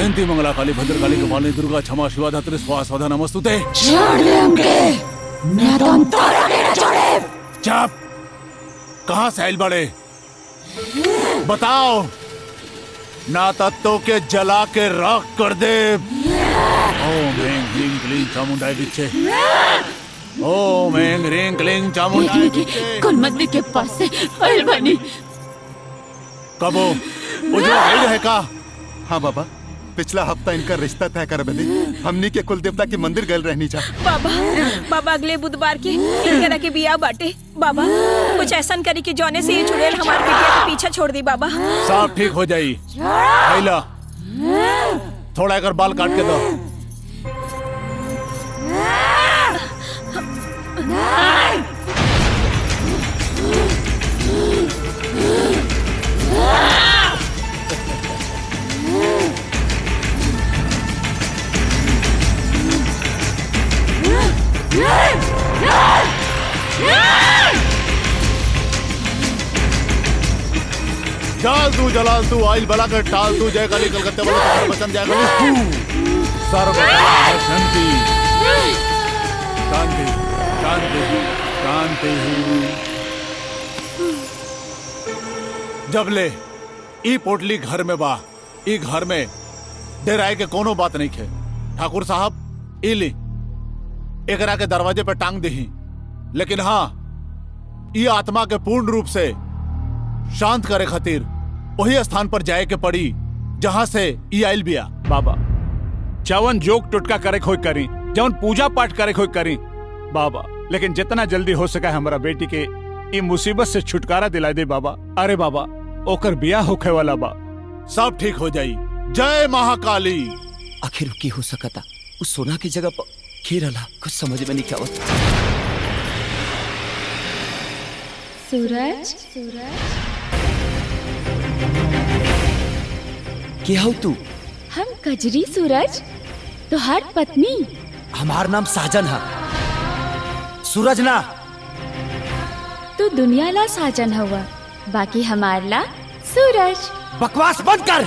जयंती मंगला काली भद्रकाली कपालिनी दुर्गा क्षमा शिवा धात्री स्वाहा स्वधा नमस्तुते। छोड़ दे हमके, मैं तो हम तारा के न छोड़े। चुप, कहाँ से आइल बड़े बताओ, ना तत्तों के जला के राख कर दे। ओम ह्रीं क्लीं क्लीं चामुंडाय विच्चे, ओम ह्रीं क्लीं क्लीं चामुंडाय विच्चे। कौन मंदिर के पास से आइल बनी? कबो उजो आइल है का? हाँ बाबा, पिछला हफ्ता इनका रिश्ता तय कर बदे हमनी के कुल देवता के मंदिर गल रहनी जा। बाबा अगले बुधवार के इनकरा के बिया बाटे। बाबा कुछ ऐसा करी कि जौने से ये चुड़ैल हमारे बिटिया के पीछे छोड़ दी। बाबा सब ठीक हो जाई। आइला थोड़ा अगर बाल काट के दो। जाल तू जलाल तू आइल बला कर टाल तू, जय काली कलकत्ते वाले तुम्हारे बसन जय काली सर्व शांति शांति शांति शांति। जब ले ई पोटली घर में बा, ई घर में डेराए के कोनो बात नहीं खे। ठाकुर साहब ई ली एकरा के दरवाजे पे टांग दही, लेकिन हाँ ई आत्मा के पूर्ण रूप से शांत करे खातिर वही स्थान पर जाए के पड़ी जहां से ई आइल बिया। बाबा जवन जोक टुटका करे खोई करी, जवन पूजा पाठ करे खोई करी बाबा, लेकिन जितना जल्दी हो सका हमारा बेटी के ई मुसीबत से छुटकारा दिला दे बाबा। अरे बाबा ओकर बिया होखे वाला बा, सब ठीक हो जाई। जय महाकाली। आखिर की हो सकता उस सोना की जगह पर खेरला, कुछ समझ में नहीं क्या होता। सूरज, क्या हो तू? हम कजरी सूरज, तुहार पत्नी। हमार नाम साजन है, सूरज ना। तू दुनिया ला साजन हुआ, बाकी हमार ला सूरज। बकवास बंद कर।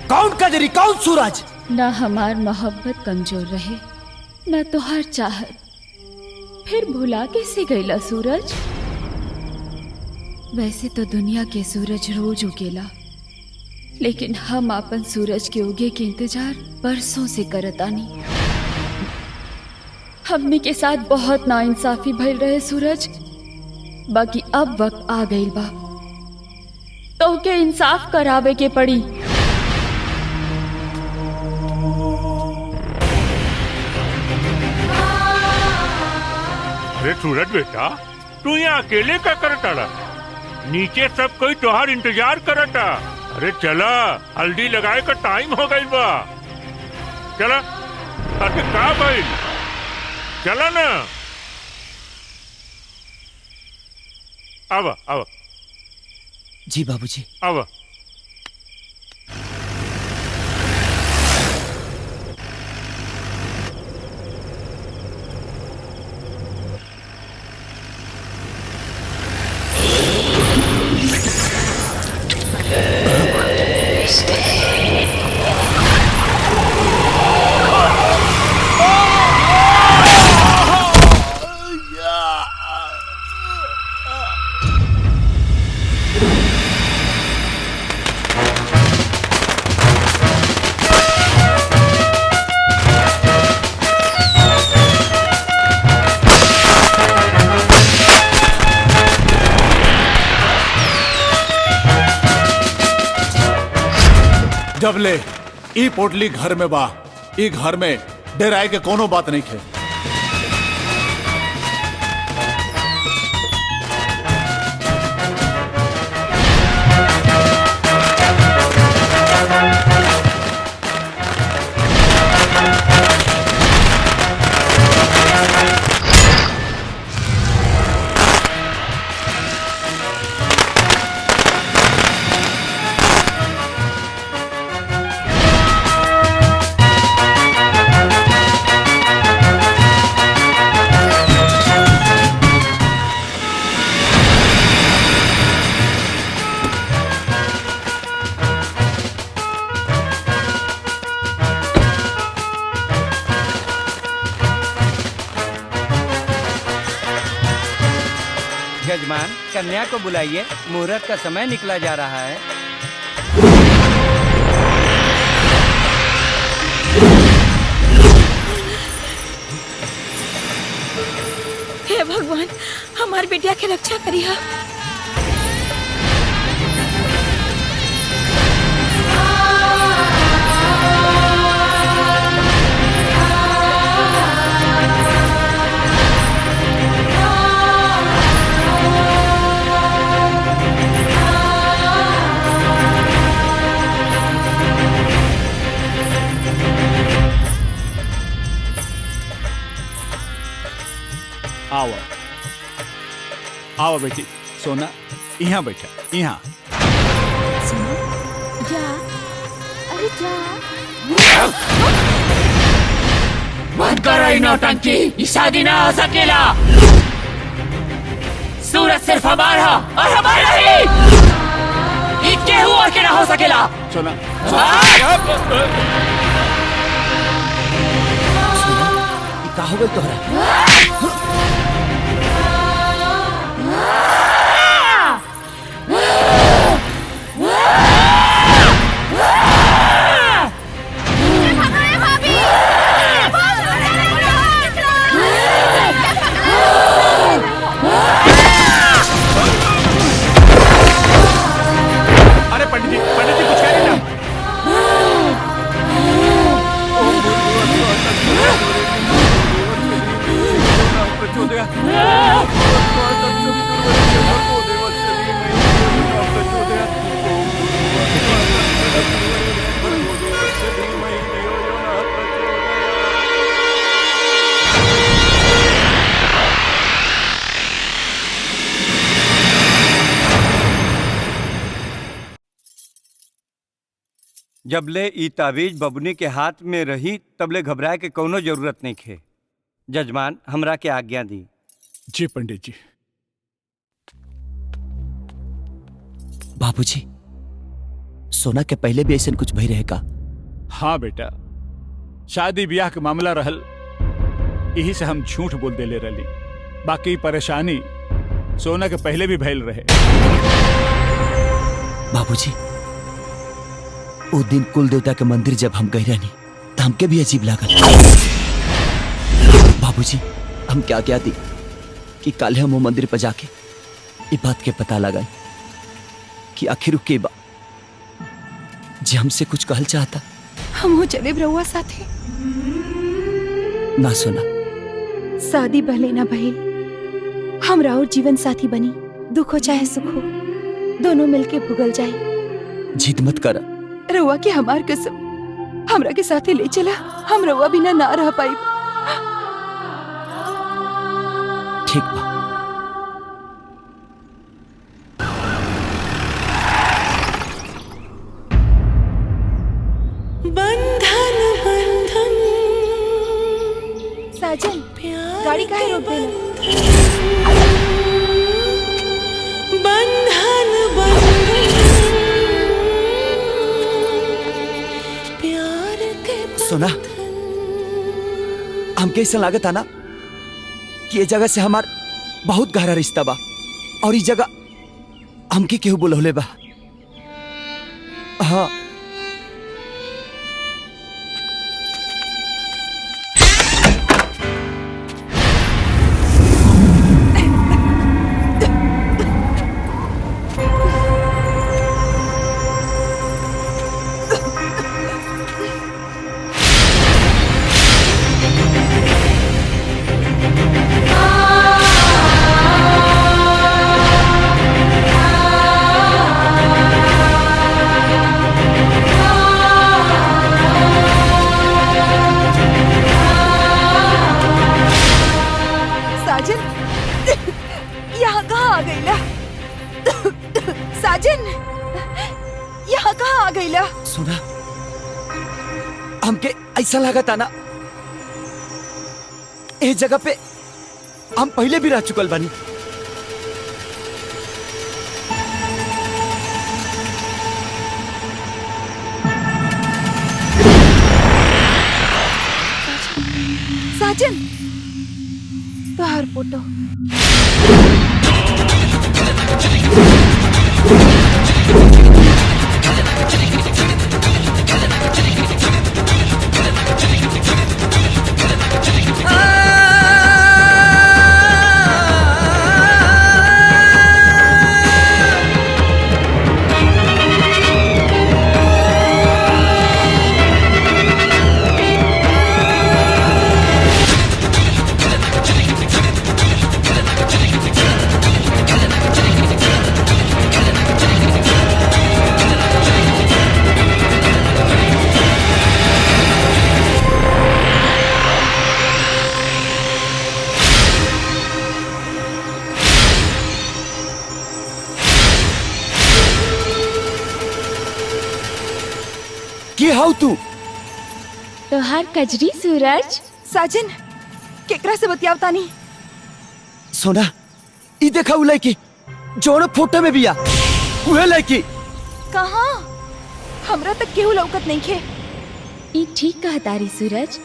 कौन कजरी कौन सूरज? न हमार मोहब्बत कमजोर रहे, न तुहार चाहत, फिर भुला कैसे गईला सूरज? वैसे तो दुनिया के सूरज रोज उगेला, लेकिन हम अपन सूरज के उगे के इंतजार बरसों से करतानी। हमने के साथ बहुत नाइंसाफी भइल रहे सूरज, बाकी अब वक्त आ गइल बा तो के इंसाफ करावे के पड़ी। अरे सूरज बेटा, तू यहाँ अकेले का करता? नीचे सब कोई तोहार इंतजार करता। अरे चला, हल्दी लगाए का टाइम हो गई बा। चला, अरे का भाई, चला ना। अब जी बाबूजी। अब जब ले ई पोटली घर में बा, ई घर में डेराए के कोनो बात नहीं खे। कन्या को बुलाइए, मुहूर्त का समय निकला जा रहा है। हे भगवान, हमार बेटिया के रक्षा करिया। आओ आओ बेटी, सोना यहाँ बैठा, यहाँ। जा, अरे जा। बंद करो ये नौटंकी, ये शादी ना हो सकेला। सूरज सिर्फ हमारा और हमारा ही, ये केहू और के ना हो सकेला। सोना का हो गई तोहरा? अरे पंडित जी कुछ कह रही ना। जबले ई ताबीज बबुनी के हाथ में रही तबले घबराए के कोनो जरूरत नहीं खे। जजमान, हमरा के आज्ञा दी। जी पंडित जी। बाबूजी, सोना के पहले भी ऐसा कुछ भई रहे का? हाँ बेटा, शादी ब्याह के मामला रहल, यही से हम झूठ बोल देले रही। बाकी परेशानी सोना के पहले भी भइल रहे। बाबूजी, उस दिन कुल देवता के मंदिर जब हम गए रहनी तो हमके भी अजीब लागल। बाबूजी, हम क्या क्या थी कि कल हम वो मंदिर पर जाके ये बात के पता लगा कि आखिर के बा जी हमसे कुछ कहल चाहता। हम हो चले रहुआ साथे। ना सोना, शादी भले ना भइल, हम राउर जीवन साथी बनी। दुख हो चाहे सुख हो, दोनों मिलके भुगल जाए। जिद मत कर। रहुआ के हमार कसम, हमरा के साथे ले चला। हम रहुआ बिना ना रह पाई। ठीक बा। बंधन बंधन साजन, गाड़ी काहे रोक देला? बंधन बंधन प्यार के सोना, हमके ऐसा लागत है ना कि ये जगह से हमार बहुत गहरा रिश्ता बा और ये जगह हमके केहू बोलौले बा। हाँ, साजन, यहाँ कहाँ आ गईला? सुना, हमके ऐसा लगा था ना इस जगह पे हम पहले भी रह चुकल बानी। साजन, तोहार फोटो। के हाउ तू? तोहार कजरी सूरज। साजन केकरा से बतियावता नहीं? सोना ई देखा उ लड़की जोन फोटो में बिया, उहे लड़की। कहाँ? हमरा तक केहू लौकत नहीं खे। ई ठीक कहा तारी सूरज।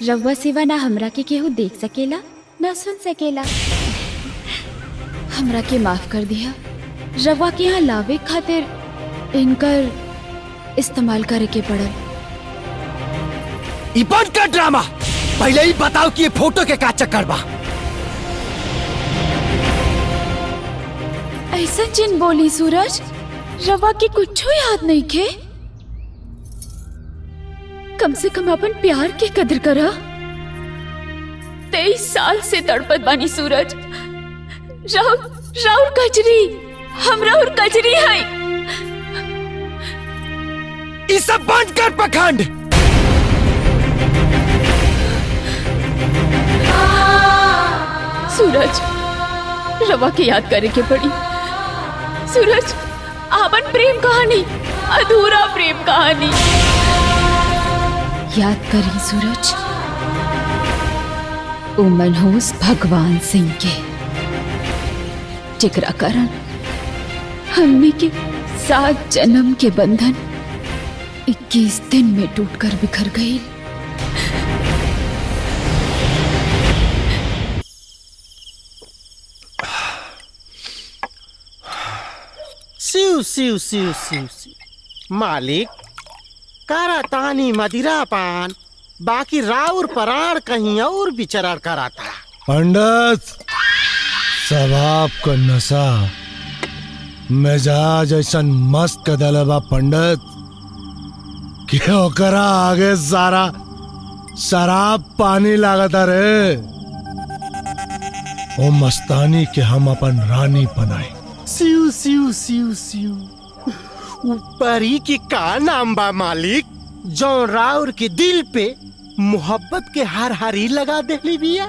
रउआ सिवा ना हमरा के केहू देख सकेला ना सुन सकेला। हमरा के माफ कर दिया। रवा के यहाँ लावे खातिर इनकर इस्तेमाल करे के पड़ल। ई बंद कर ड्रामा। पहले ही बताओ कि ये फोटो के का चक्कर बा। ऐसा जिन बोली सूरज, रवा के कुछ याद नहीं खे। कम से कम अपन प्यार के कदर करा। 23 साल से तड़पत बानी सूरज। राउर कजरी, हम राउर कजरी है। ई सब बंद कर पखंड। सूरज, रवा के याद करे के पड़ी। सूरज, आपन प्रेम कहानी, अधूरा प्रेम कहानी याद करी सूरज। ओ मनहूस भगवान सिंह के जेकरा कारण हमने के 7 जन्म के बंधन 21 दिन में टूटकर बिखर गई। सिउ सिउ सिउ सिउ सिउ। मालिक करातानी मदिरा पान, बाकी राउर पराण कहीं और विचरण कराता। पंडित, सवाब का नशा मिजाज ऐसा मस्त कदल बा पंडित कि ओकरा आगे सारा शराब पानी लागता रे। ओ मस्तानी के हम अपन रानी बनाए। सिउ सिउ सिउ सिउ। ऊपरी की का नाम बा मालिक, जो राउर के दिल पे मोहब्बत के हर हरी लगा देली बिया?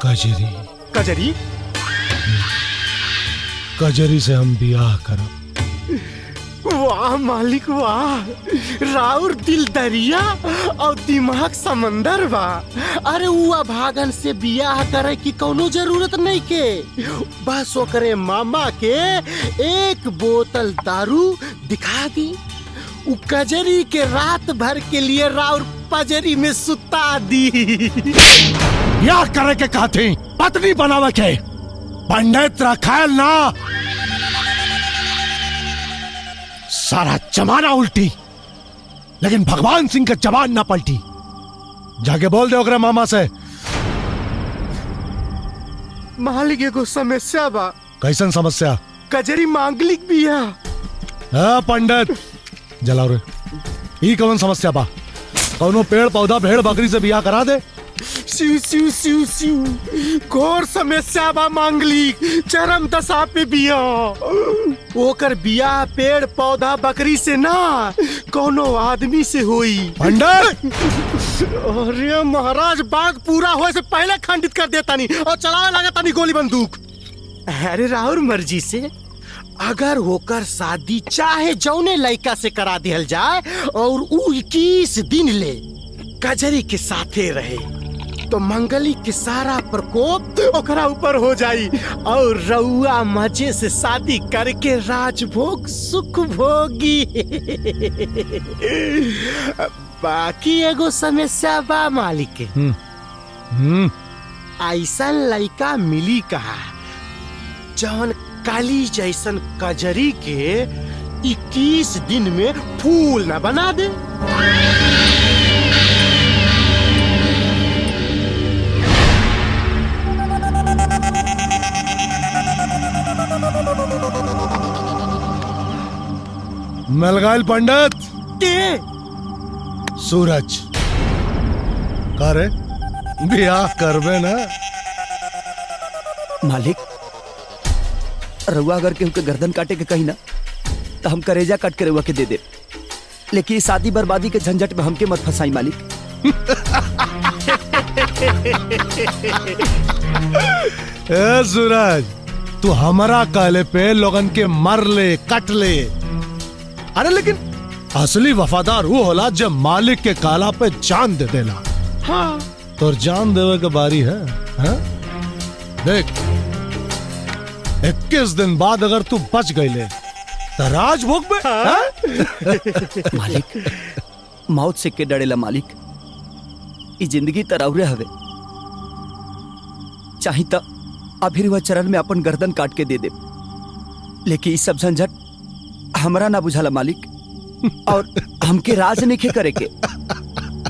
कजरी। कजरी? कजरी से हम बियाह करब। वाह मालिक वाह, राउर दिल दरिया और दिमाग समंदर बा। अरे उआ भागन से बियाह करे की कोनो जरूरत नहीं के। बस ओकरे मामा के 1 बोतल दारू दिखा दी, उ कजरी के रात भर के लिए राउर पजरी में सुता दी। बियाह करे के कहती, पत्नी बनावे के। पंडित रखायल ना, सारा जमाना उल्टी, लेकिन भगवान सिंह का जबान ना पलटी। जाके बोल दे ओकरे मामा से। मालिक एगो समस्या बा। कैसन समस्या? कजरी मांगलिक बिया। हाँ पंडित, जलाओ रे। ई कौन समस्या बा? कौनो पेड़ पौधा भेड़ बकरी से बियाह करा दे। सिउ सिउ सिउ सिउ। घोर समस्या बा मांगलिक, चरम दशा पे बिया। ओकर बिया पेड़ पौधा बकरी से ना, कोनो आदमी से होई। पंडित! अरे महाराज, बात पूरा होए से पहले खंडित कर देता नहीं और चलावे लगा तानी गोली बंदूक। अरे राउर मर्जी से अगर होकर शादी चाहे जौने लड़का से करा दिहल जाए और उ 21 दिन ले कजरी के साथे रहे, तो मंगली के सारा प्रकोप ओकरा ऊपर हो जाई और रउआ मजे से शादी करके राजभोग सुख भोगी। बाकी एगो समस्या बा मालिक के। ऐसा लड़का मिली कहा जौन काली जैसन कजरी के 21 दिन में फूल न बना दे। मलगाइल पंडित के सूरज करे बियाह करबे ना। मालिक, रउआ अगर केहू के गर्दन काटे के कही ना तो हम करेजा काट के रउआ के दे दे, लेकिन इस शादी बर्बादी के झंझट में हमके मत फंसाई मालिक। ए सूरज, तू हमारा कहले पे लोगन के मर ले कट ले। अरे लेकिन असली वफादार वो होला जब मालिक के काला पे जान दे देला। हाँ तो जान देवे के बारी है, हाँ? देख 21 दिन बाद अगर तू बच गईले तो राज भोग में। हाँ? मालिक मौत से के डरेला मालिक, ई जिंदगी तराउरे हवे, चाही त अभी वह चरण में अपन गर्दन काट के दे दे, लेकिन ई सब झंझट हमरा ना बुझाला मालिक। और हमके राज नहीं खे करे के,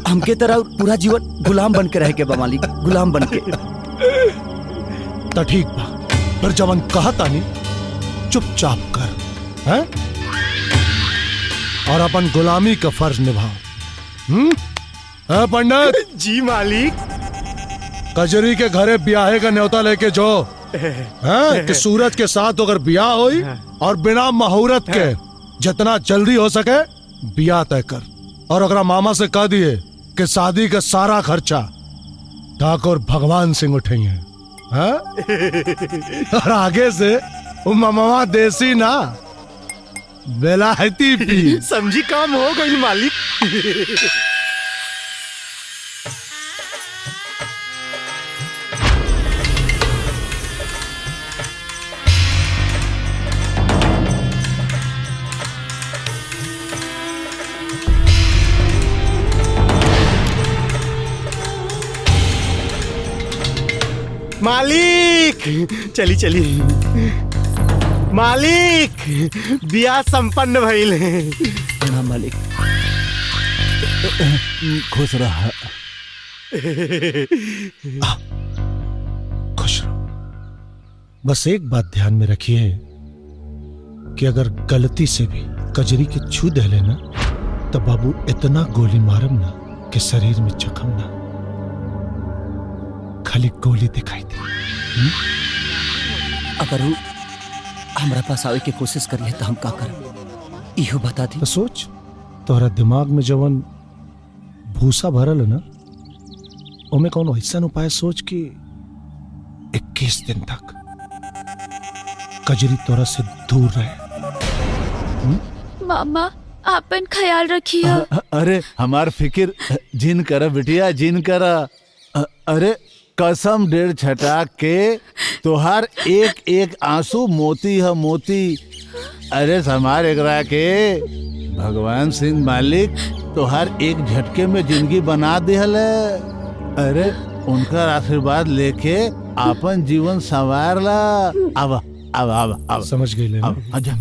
हमके तरह पूरा जीवन गुलाम बन के रह के बा मालिक, गुलाम बन के। तो ठीक बा, फिर जवन कहता नहीं चुपचाप कर, हैं? और अपन गुलामी का फर्ज निभाओ। पंडित जी मालिक। कजरी के घरे ब्याहे का न्योता लेके जो हैं कि सूरज के साथ अगर ब्याह होई और बिना मुहूर्त के जितना जल्दी हो सके ब्याह तय कर। और अगर मामा से कह दिए कि शादी का सारा खर्चा ठाकुर भगवान सिंह उठेंगे, हाँ? और आगे से वो मामा देसी ना बेलायती पी। समझी काम हो गई मालिक। मालिक चली चली मालिक, बियाह संपन्न भइल। हाँ मालिक, खुश रहा। खुश रहो। बस एक बात ध्यान में रखिए कि अगर गलती से भी कजरी के छू दे लेना तो बाबू इतना गोली मारम ना कि शरीर में जख्म ना, खाली गोली दिखाई दे। अगर वो हमारा पास आवे की कोशिश करिए तो हम का करब, इहो बता दी। तो सोच, तोहरा दिमाग में जवन भूसा भरल है ना, ओमे कौन ऐसा उपाय सोच कि 21 दिन तक कजरी तोरा से दूर रहे। मामा आपन ख्याल रखिए। अरे हमार फिक्र जिन कर बिटिया, जिन कर। अरे कसम डेढ़ छटा के तोहार एक एक आंसू मोती है मोती। अरे हमार एकरा के भगवान सिंह मालिक तोहार एक झटके में जिंदगी बना दिहल। अरे उनका आशीर्वाद लेके अपन जीवन संवार ला। अब अब अब अब समझ गई ले। जा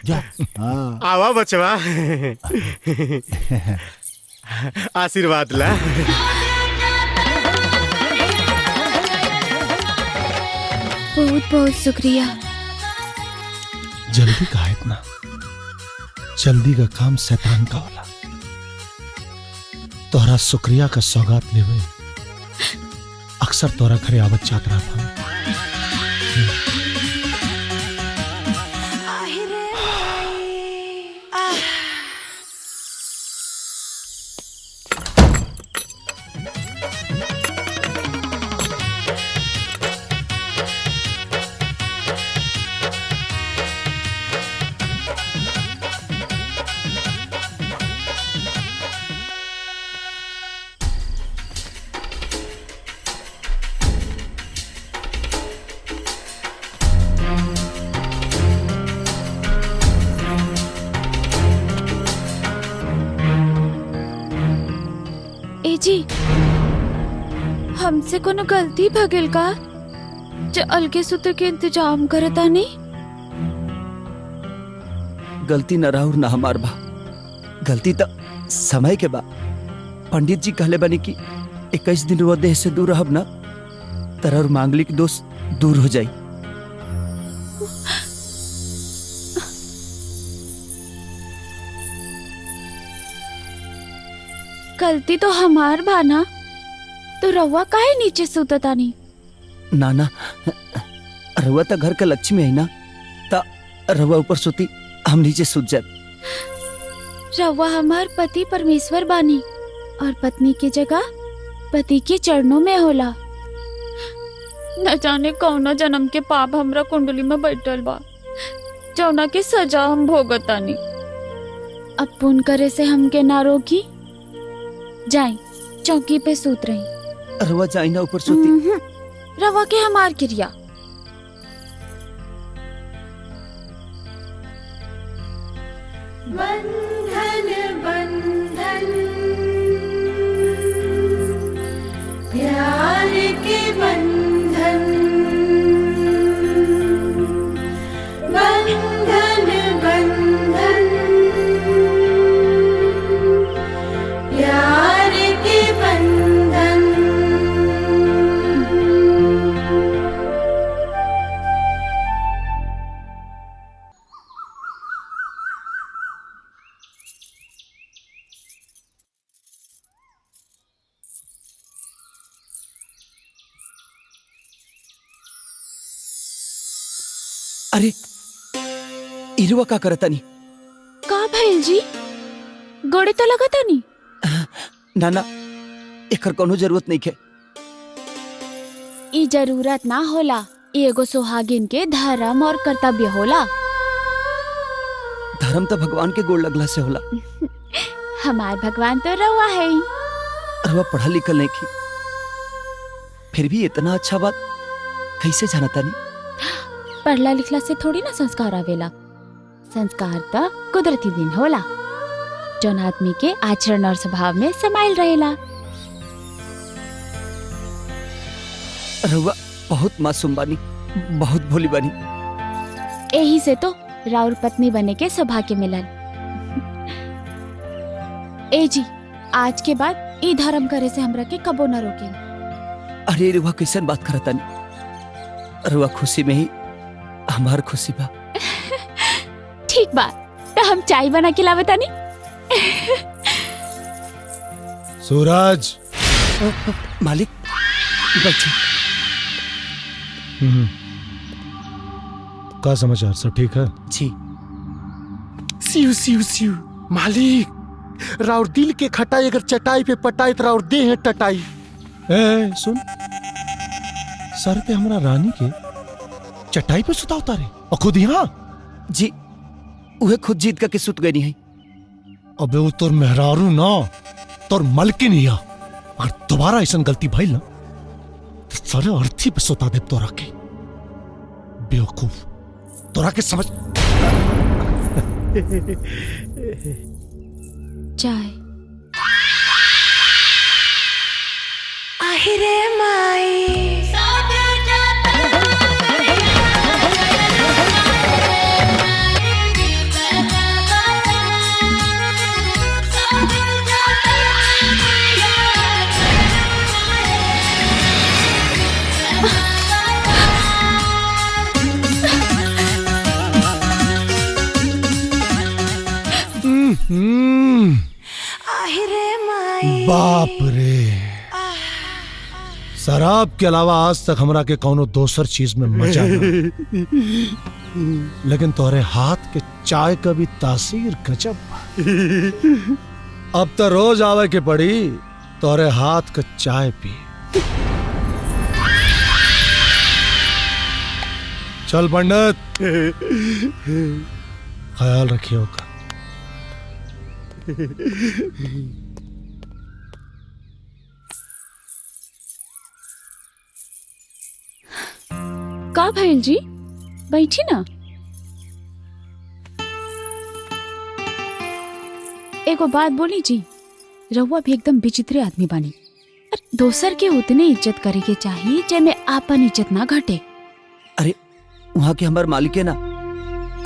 जा। हाँ। आवा बचवा, आशीर्वाद ला। बहुत बहुत शुक्रिया। जल्दी का है इतना, जल्दी का काम शैतान का होला। तोहरा शुक्रिया का सौगात लेवे अक्सर तोहरा घरे आवत जात रहा। जी हमसे कोनो गलती भगल का जो अलगे सुते के इंतजाम करता नहीं? गलती न राहुर न हमार बा, गलती तो समय के बा। पंडित जी कहले बनी कि 21 दिन वो देह से दूर रहब ना तरह मांगलिक दोष दूर हो जाई। गलती तो हमार बाना, तो रवा काहे नीचे सुतता नहीं? ना रवा तो घर का लक्ष्मी है ना, ता रवा ऊपर सुती हम नीचे सुत जाए। रवा हमार पति परमेश्वर बानी और पत्नी की जगह पति के चरणों में होला। न जाने कौना जन्म के पाप हमरा कुंडली में बैठल बा, जौना के सजा हम भोगतानी। अब पुण्य करे से हमके ना रोकी। जाई चौकी पे सूत रही। रवा जाई ना ऊपर सोती। रवा के हमार क्रिया। बंधन बंधन प्यार के बंधन, बंधन बंधन प्यार के बंधन। अरे इरुआ का करतानी? का भइल जी? गोड़े तो लगतानी। ना ना, एकर कोनो जरूरत नहीं है। ई जरूरत ना होला, ई एगो सुहागिन के धर्म और कर्तव्य होला। धर्म तो भगवान के गोड़ लगला से होला। हमार भगवान तो रवा है ही। रवा पढ़ा लिखल नहीं की, फिर भी इतना अच्छा बात कैसे जानता नहीं? पढ़ला लिखला से थोड़ी ना संस्कार आवेला। संस्कार तो कुदरती दिन होला, जौन आदमी के आचरण और स्वभाव में समाइल रहेला। रवा बहुत मासूम बानी, बहुत भोली बानी। यही से तो राउर पत्नी बने के सौभाग्य मिलल। ए जी, आज के बाद ई धर्म करे से हमरा के कबो न रोके। अरे रवा कैसन बात करता नहीं? रवा खुशी में ही हमार खुशी बा। ठीक बा, तो हम चाय बना के लावता नहीं। सूरज। मालिक बैठे। का समाचार, सब ठीक है? जी। सिउ सिउ सिउ। मालिक, राउर दिल के खटाई अगर चटाई पे पटाई तो राउर दे है टटाई। ए सुन, सर पे हमारा रानी के चटाई पे सुता उतारे और खुद यहाँ? जी, उहे खुद जीत करके सुत गई है। अबे वो तोर मेहरारू ना, तोर मलकिन हिया। अगर दोबारा ऐसा गलती भइल ना तो सारे अर्थी पे सुता देव तोरा के। बेवकूफ, तोरा के समझ। चाय। आहिरे माई बाप रे, शराब के अलावा आज तक हमरा के कोनो दोसर चीज में मजा ना। लेकिन तोरे हाथ के चाय का भी तासीर गजब। अब तो रोज आवे के पड़ी तोरे हाथ का चाय पी। चल पंडित, ख्याल रखियो का। का भइल जी? बैठी ना। एगो बात बोली जी, रहुआ भी एकदम विचित्र आदमी बानी। दोसर के उतने इज्जत करे के चाहिए जेमे आपन इज्जत ना घटे। अरे वहाँ के हमार मालिक है ना,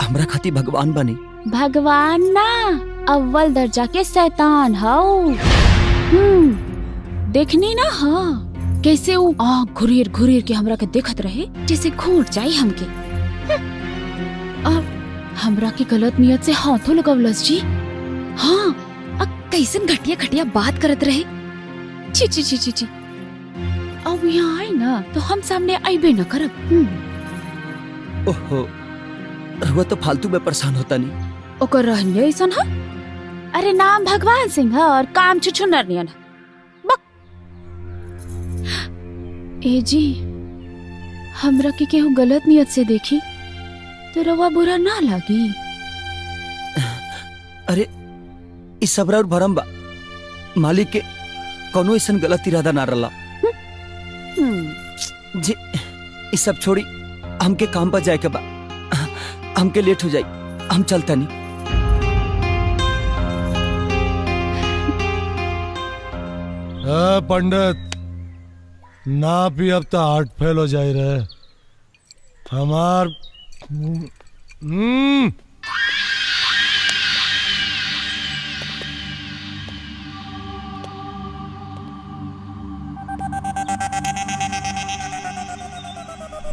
हमरा खाती भगवान बनी। भगवान ना, अव्वल दर्जा के शैतान हाउ। देखनी ना, हाँ कैसे वो आँख घुरीर घुरीर के हमरा के देखत रहे जैसे घूट जाए हमके। और हमरा के गलत नियत से हाथों लगवलस जी। हाँ, कैसन घटिया घटिया बात करत रहे। ची ची ची ची ची। अब यहाँ आई ना तो हम सामने आईबे न करब। ओहो, रुआ तो फालतू में परेशान होता नहीं। ओकर रहनिया ऐसन है। अरे नाम भगवान सिंह है और काम छुछुनर नियन है। ए जी, हमरा के केहू गलत नियत से देखी तो रवा बुरा ना लागी। अरे इस सबरा और भरम बा, मालिक के कोनो ऐसा गलत इरादा ना रला। जी इस सब छोड़ी, हमके काम पर जाए के बा, हमके लेट हो जाई, हम चलता नहीं। पंडित ना भी अब तो हार्ट फेल हो जाए रहे हमार।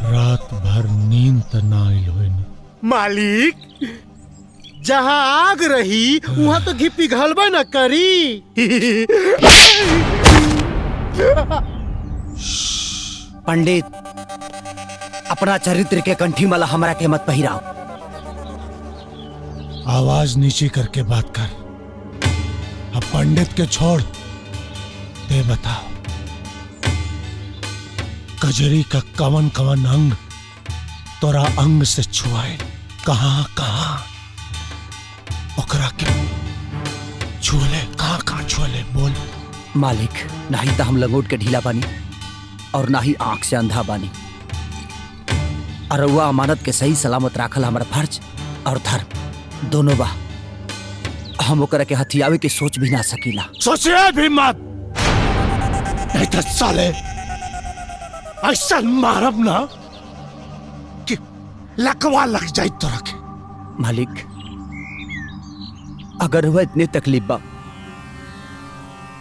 रात भर नींद त ना आइल होई न। मालिक जहाँ आग रही वहाँ तो घी पिघलबे न करी। पंडित अपना चरित्र के कंठी माला हमरा के मत पहिराओ। आवाज नीची करके बात कर। अब पंडित के छोड़ दे, बताओ कजरी का कवन कवन अंग तोरा अंग से छुआए, कहाँ कहाँ ओकरा के छुले, कहाँ कहाँ छुले बोल। मालिक नहीं तो हम लंगोट के ढीला बानी और ना ही आंख से अंधा बानी। अरुआ अमानत के सही सलामत राखल हमारा फर्ज और धर्म दोनों बा। हम ओकरा के हथियावे के सोच भी ना सकीला। सोचिए भी मत, नहीं तो साले ऐसा मारब ना कि लकवा लग जाए तो रखे। मालिक अगर वह इतने तकलीफ बा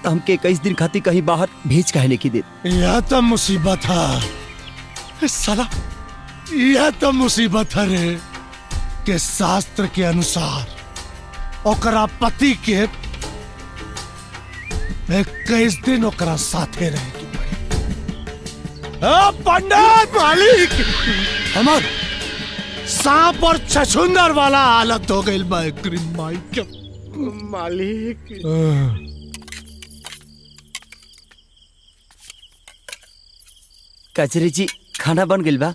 तो हमके 21 दिन खाती कहीं बाहर भेज कहने की दे। यह तो मुसीबत है साला, यह तो मुसीबत है रे के शास्त्र के अनुसार ओकरा पति के 21 दिन ओकरा साथे रहेगी। पंडित मालिक हमार सांप और छछुंदर वाला हालत हो गई मालिक। कचरी जी खाना बन गइल बा?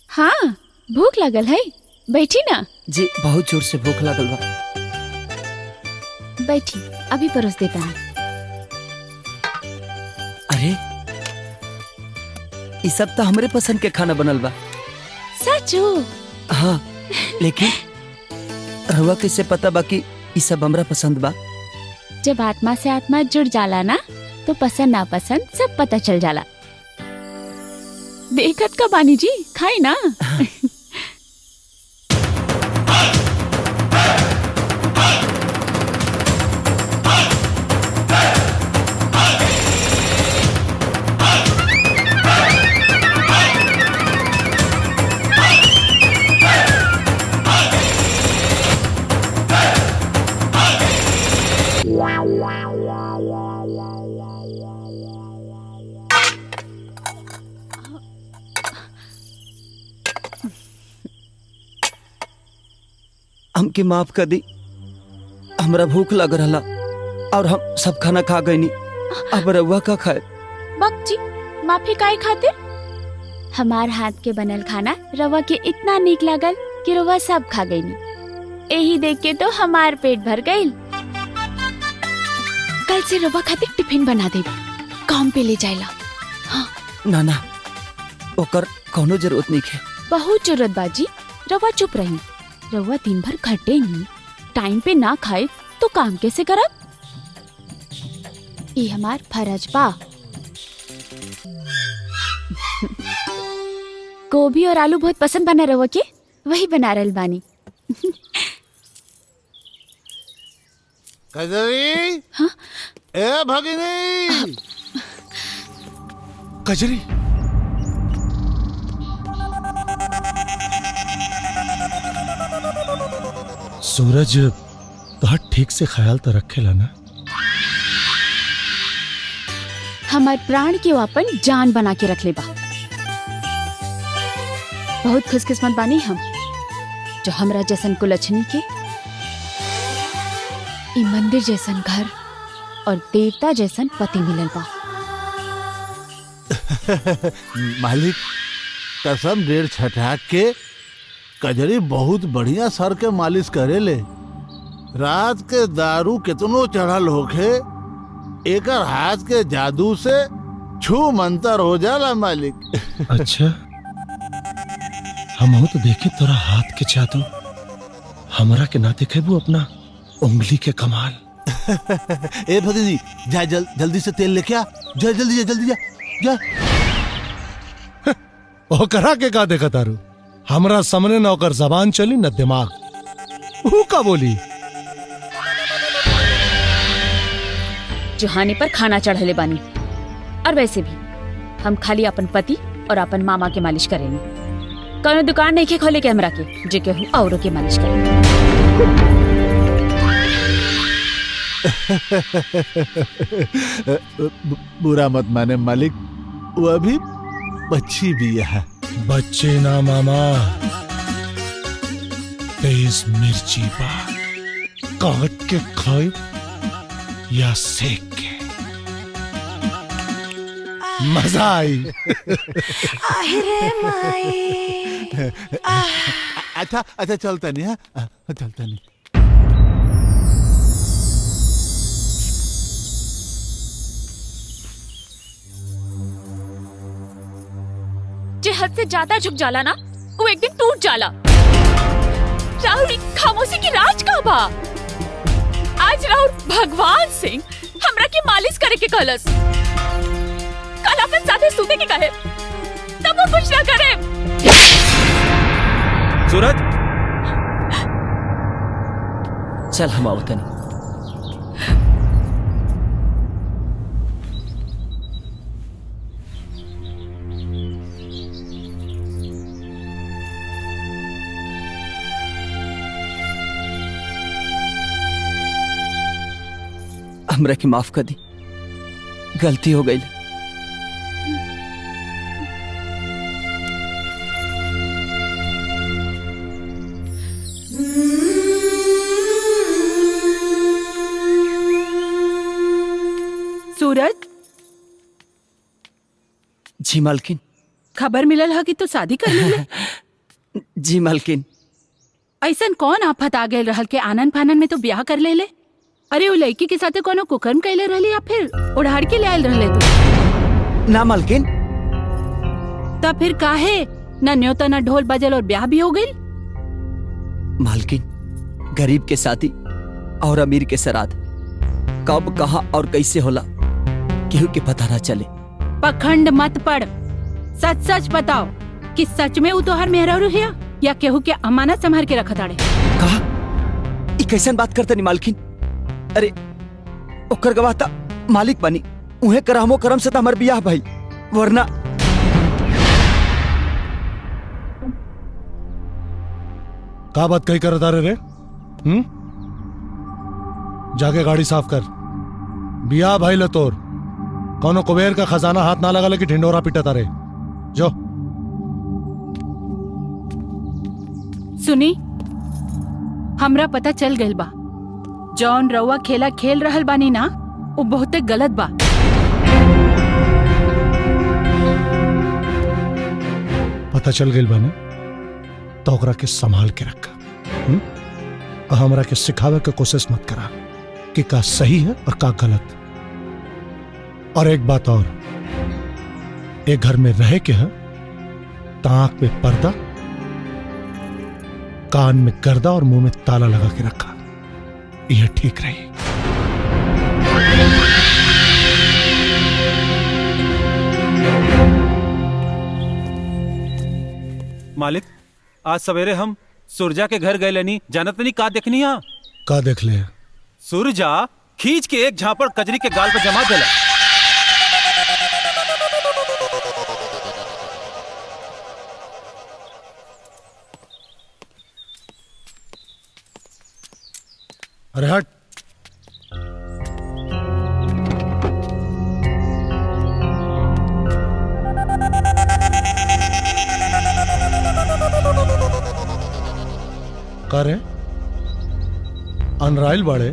हाँ भूख लगल है, बैठी ना। जी बहुत जोर से भूख लगल बा। बैठी अभी परोस देता हूँ। अरे ये सब तो हमरे पसंद के खाना बनल बा। सचो? हाँ लेकिन रहुआ कैसे पता बा कि ये सब हमरा पसंद बा? जब आत्मा से आत्मा जुड़ जाला ना तो पसंद ना पसंद सब पता चल जाला। देखत का बानी जी, खाई ना। हमके माफ कर दी, हमरा भूख लग रहा और हम सब खाना खा गई। अब रउआ का खाए? बक जी माफी काहे खातिर? हमार हाथ के बनल खाना रवा के इतना नीक लागल कि रवा सब खा गई। यही देख के तो हमार पेट भर गई। कल से रवा खातिर टिफिन बना दे, काम पे ले जाएला। हाँ। ना ना ओकर कोनो जरूरत नहीं है। बहुत जरूरत बाजी। रवा चुप रही। रवा दिन भर खटे नहीं, टाइम पे ना खाए तो काम कैसे करब? ये हमार फर्ज बा। गोभी और आलू बहुत पसंद बना रवा के, वही बना रहल बानी। कजरी। हाँ? ए भगिनी। कजरी सूरज तो ठीक से ख्याल तो रखेला ना? हमार प्राण के अपन जान बना के रख ले बा। बहुत खुशकिस्मत बानी हम जो हमरा जैसन कुलछनी के ई मंदिर जैसन घर और देवता जैसन पति मिलल बा। मालिक कसम डेढ़ छठा के कजरी बहुत बढ़िया सर के मालिश करे ले। रात के दारू कितनो चढ़ल होखे एकर हाथ के जादू से छू मंतर हो जाला मालिक। अच्छा हम तो देखे तोरा हाथ के जादू, हमरा के ना देखे वो अपना उंगली के कमाल। ए भगनी जा जल्दी से तेल लेके आ, जा जल्दी जा। ओ करा के का देखा तारू, हमरा सामने न ओकर जबान चली न दिमाग। वो का बोली? जुहानी पर खाना चढ़ले बानी, और वैसे भी हम खाली अपन पति और अपन मामा के मालिश करेंगे। कौनो दुकान नहीं के खोले के हमरा के जे केहू औरों के मालिश करे। बुरा मत माने मालिक, वो अभी बच्ची भी है। बच्चे ना मामा, तेज मिर्ची बा, काट के खाए या सेक के, मजा आई। अच्छा चलता नहीं है, चलता नहीं। जे हद से ज्यादा झुक जाला ना, वो एक दिन टूट जाला। राहुल खामोशी की राज का बा। आज राहुल भगवान सिंह हमरा की मालिश करे के कहलस, कल अपन साथे सूते के कहे, तब वो कुछ ना करे। सूरज चल हम आओ तनी। हमरा की माफ कर दी, गलती हो गई। सूरज, जी मालकिन। खबर मिलल है कि तू शादी कर ले। जी मालकिन। ऐसन कौन आफत आ गए रहल के आनन फानन में तो ब्याह कर ले? अरे वो लड़की के साथे कोनो कुकर्म कैले रहली या फिर उड़ाड़ के ले आयल रहले तू? ना मालकिन। तब फिर काहे न न्योता न ढोल बजल और ब्याह भी हो गई? मालकिन, गरीब के शादी और अमीर के श्राद्ध कब कहाँ और कैसे होला केहू के पता ना चले। पखंड मत पड़, सच सच बताओ कि सच में वो तोहर मेहरारू है या केहू के अमानत संभाल के रखत आड़े? कहा ई कैसन बात करते नहीं मालकिन? अरे ओकर गवाह ता मालिक बनी, उहे करहमो करम से ता हमर बियाह भाई, वरना का बात कही कर रे? जाके गाड़ी साफ कर। बियाह भाई लतोर कोनो कुबेर का खजाना हाथ ना लगा लेके ढिंडोरा पीटा तारे। जो सुनी, हमरा पता चल गइल बा, जौन रउआ खेला खेल रहल बानी ना, वो बहुते गलत बा। पता चल गइल बा ना, तो ओकरा के संभाल के रखा। और हमरा के सिखावे के कोशिश मत करा कि का सही है और का गलत। और एक बात और, एक घर में रहे के है तो आंख में पर्दा, कान में गर्दा और मुंह में ताला लगा के रखा, यह ठीक रही। मालिक, आज सवेरे हम सुरजा के घर गए लेनी, जानत नहीं का देखनी है? का देख ले? सुरजा खींच के एक झापड़ कजरी के गाल पर जमा देला। अरे हट। का रे? अनराइल बाड़े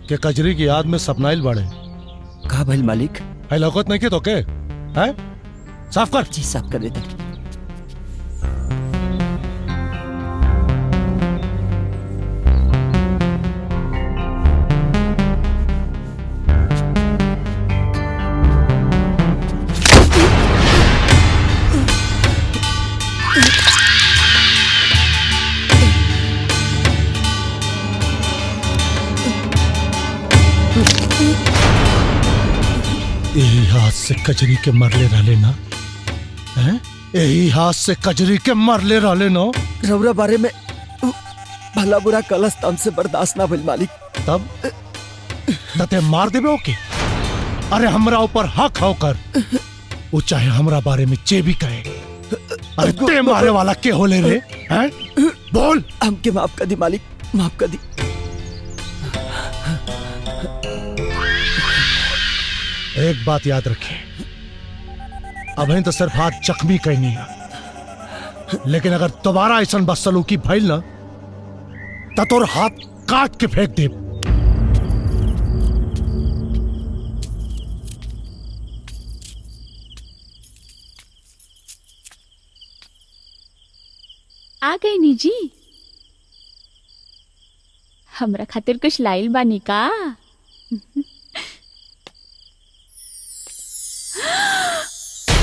के कजरी की याद में सपनाइल बाड़े? का भइल मालिक? है लौकत नहीं के तो के? है? साफ कर। जी साफ कर देते। यही हाथ से कजरी के मरले रहले ना, हैं? यही हाथ से कजरी के मरले रहले ना। रौरा बारे में भला बुरा कलस तम से बर्दाश्त ना भइल मालिक। तब तते मार देबे ओके। अरे हमरा ऊपर हक होकर वो चाहे हमरा बारे में जे भी कहे। अरे ते मारे वाला के होले रे, हैं? बोल। हमके माफ कर दी मालिक, माफ कर दी। एक बात याद रखिए, अभी तो सिर्फ हाथ जख्मी कहनी है, लेकिन अगर दोबारा ऐसा बदसलूकी भइल ना तो तोर हाथ काट के फेंक दे। आ गई नी जी। हमरा खातिर कुछ लाइल बानी का?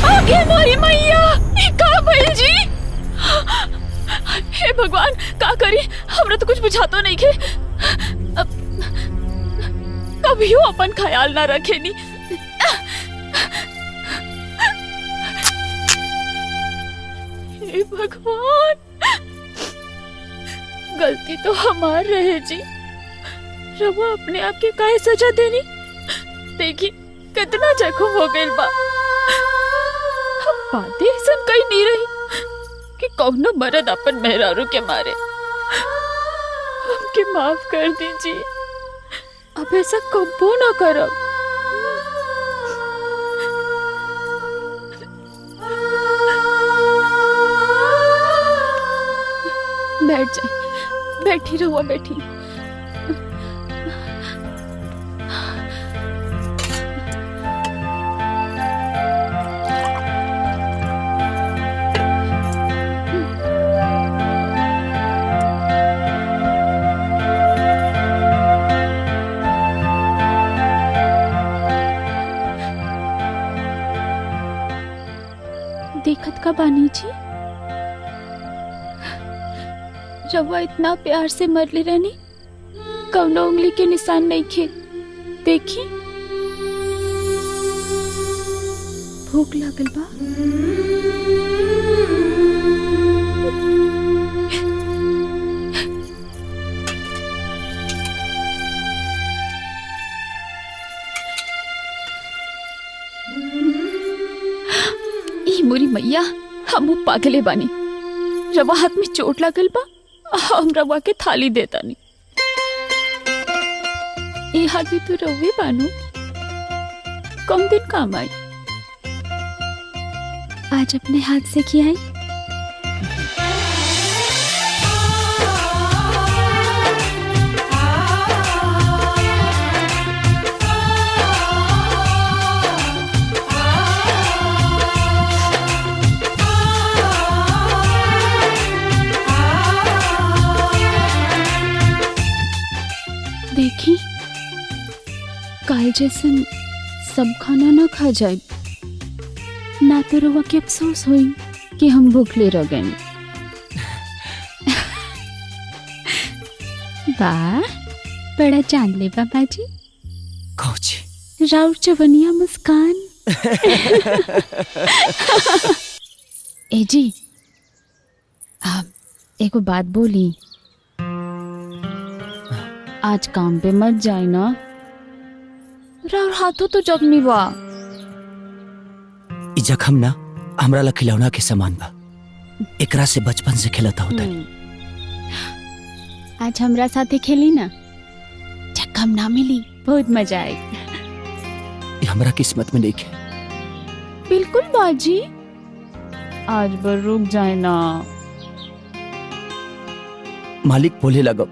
आगे मोरी मैया, ई का भइल जी? हे भगवान, का करी? हमरा तो कुछ बुझातो नहीं के। कभियो अपन ख्याल ना रखेनी। हे भगवान, गलती तो हमार रहे जी। रवा अपने आप के काहे सजा देनी? देखी कितना जख्म हो गइल बा। हम बातें ऐसा कहीं नहीं रही कि कौनो मर्द अपन मेहरारू के मारे। हमके माफ कर दीजिए, अब ऐसा कबो ना करब। बैठ जाए, बैठी रहुआ, बैठी। देखत का बानी जी, रवा इतना प्यार से मरले रहनी, कौनो उंगली के निशान नहीं खे। देखी भूख लागल बा। ई मोरी मैया, हम पागले बानी। रवा हाथ में चोट लागल बा, हम रवा के थाली देता नहीं। ये हाथ भी तो रवे बानू, कम दिन काम आई। आज अपने हाथ से किया है। देखी काल जैसन सब खाना ना खा जाए ना, तो रवा के अफसोस हुई कि हम भूखले रह गए। वाह, बड़ा जान ले बाबा जी। कौची राउर चवनिया मुस्कान। ए जी, आप एक बात बोली, आज काम पे मत जाए ना। राउर हाथों तो जख्मी बा। ई जख्म ना हमरा ला खिलौना के समान बा। एकरा से बचपन से खेलता होता। आज हमरा साथे खेली ना, जख्म ना मिली, बहुत मजा आएगी। हमरा किस्मत में नहीं है। बिल्कुल बाजी, आज बर रुक जाए ना। मालिक बोले लगो।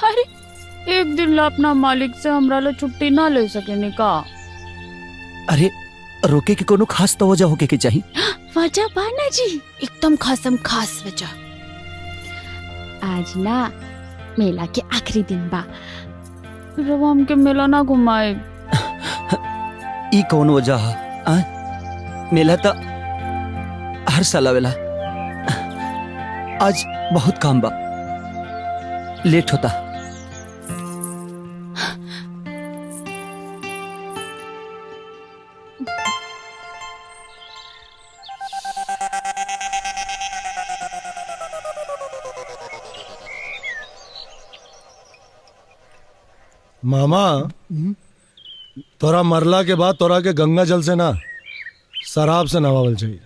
अरे एक दिन ला अपना मालिक से हमरा ला छुट्टी ना ले सके का? अरे रोके के कोनो खास तो वजह होके के चाहिए। वजह बाना जी, एकदम खासम खास वजह। आज ना मेला के आखिरी दिन बा, रवा हमके मेला ना घुमाए। ई कौन वजह है? मेला तो हर साल आवेला। आज बहुत काम बा, लेट होता। मामा तोरा मरला के बाद तोरा के गंगा जल से ना शराब से नवावल चाहिए।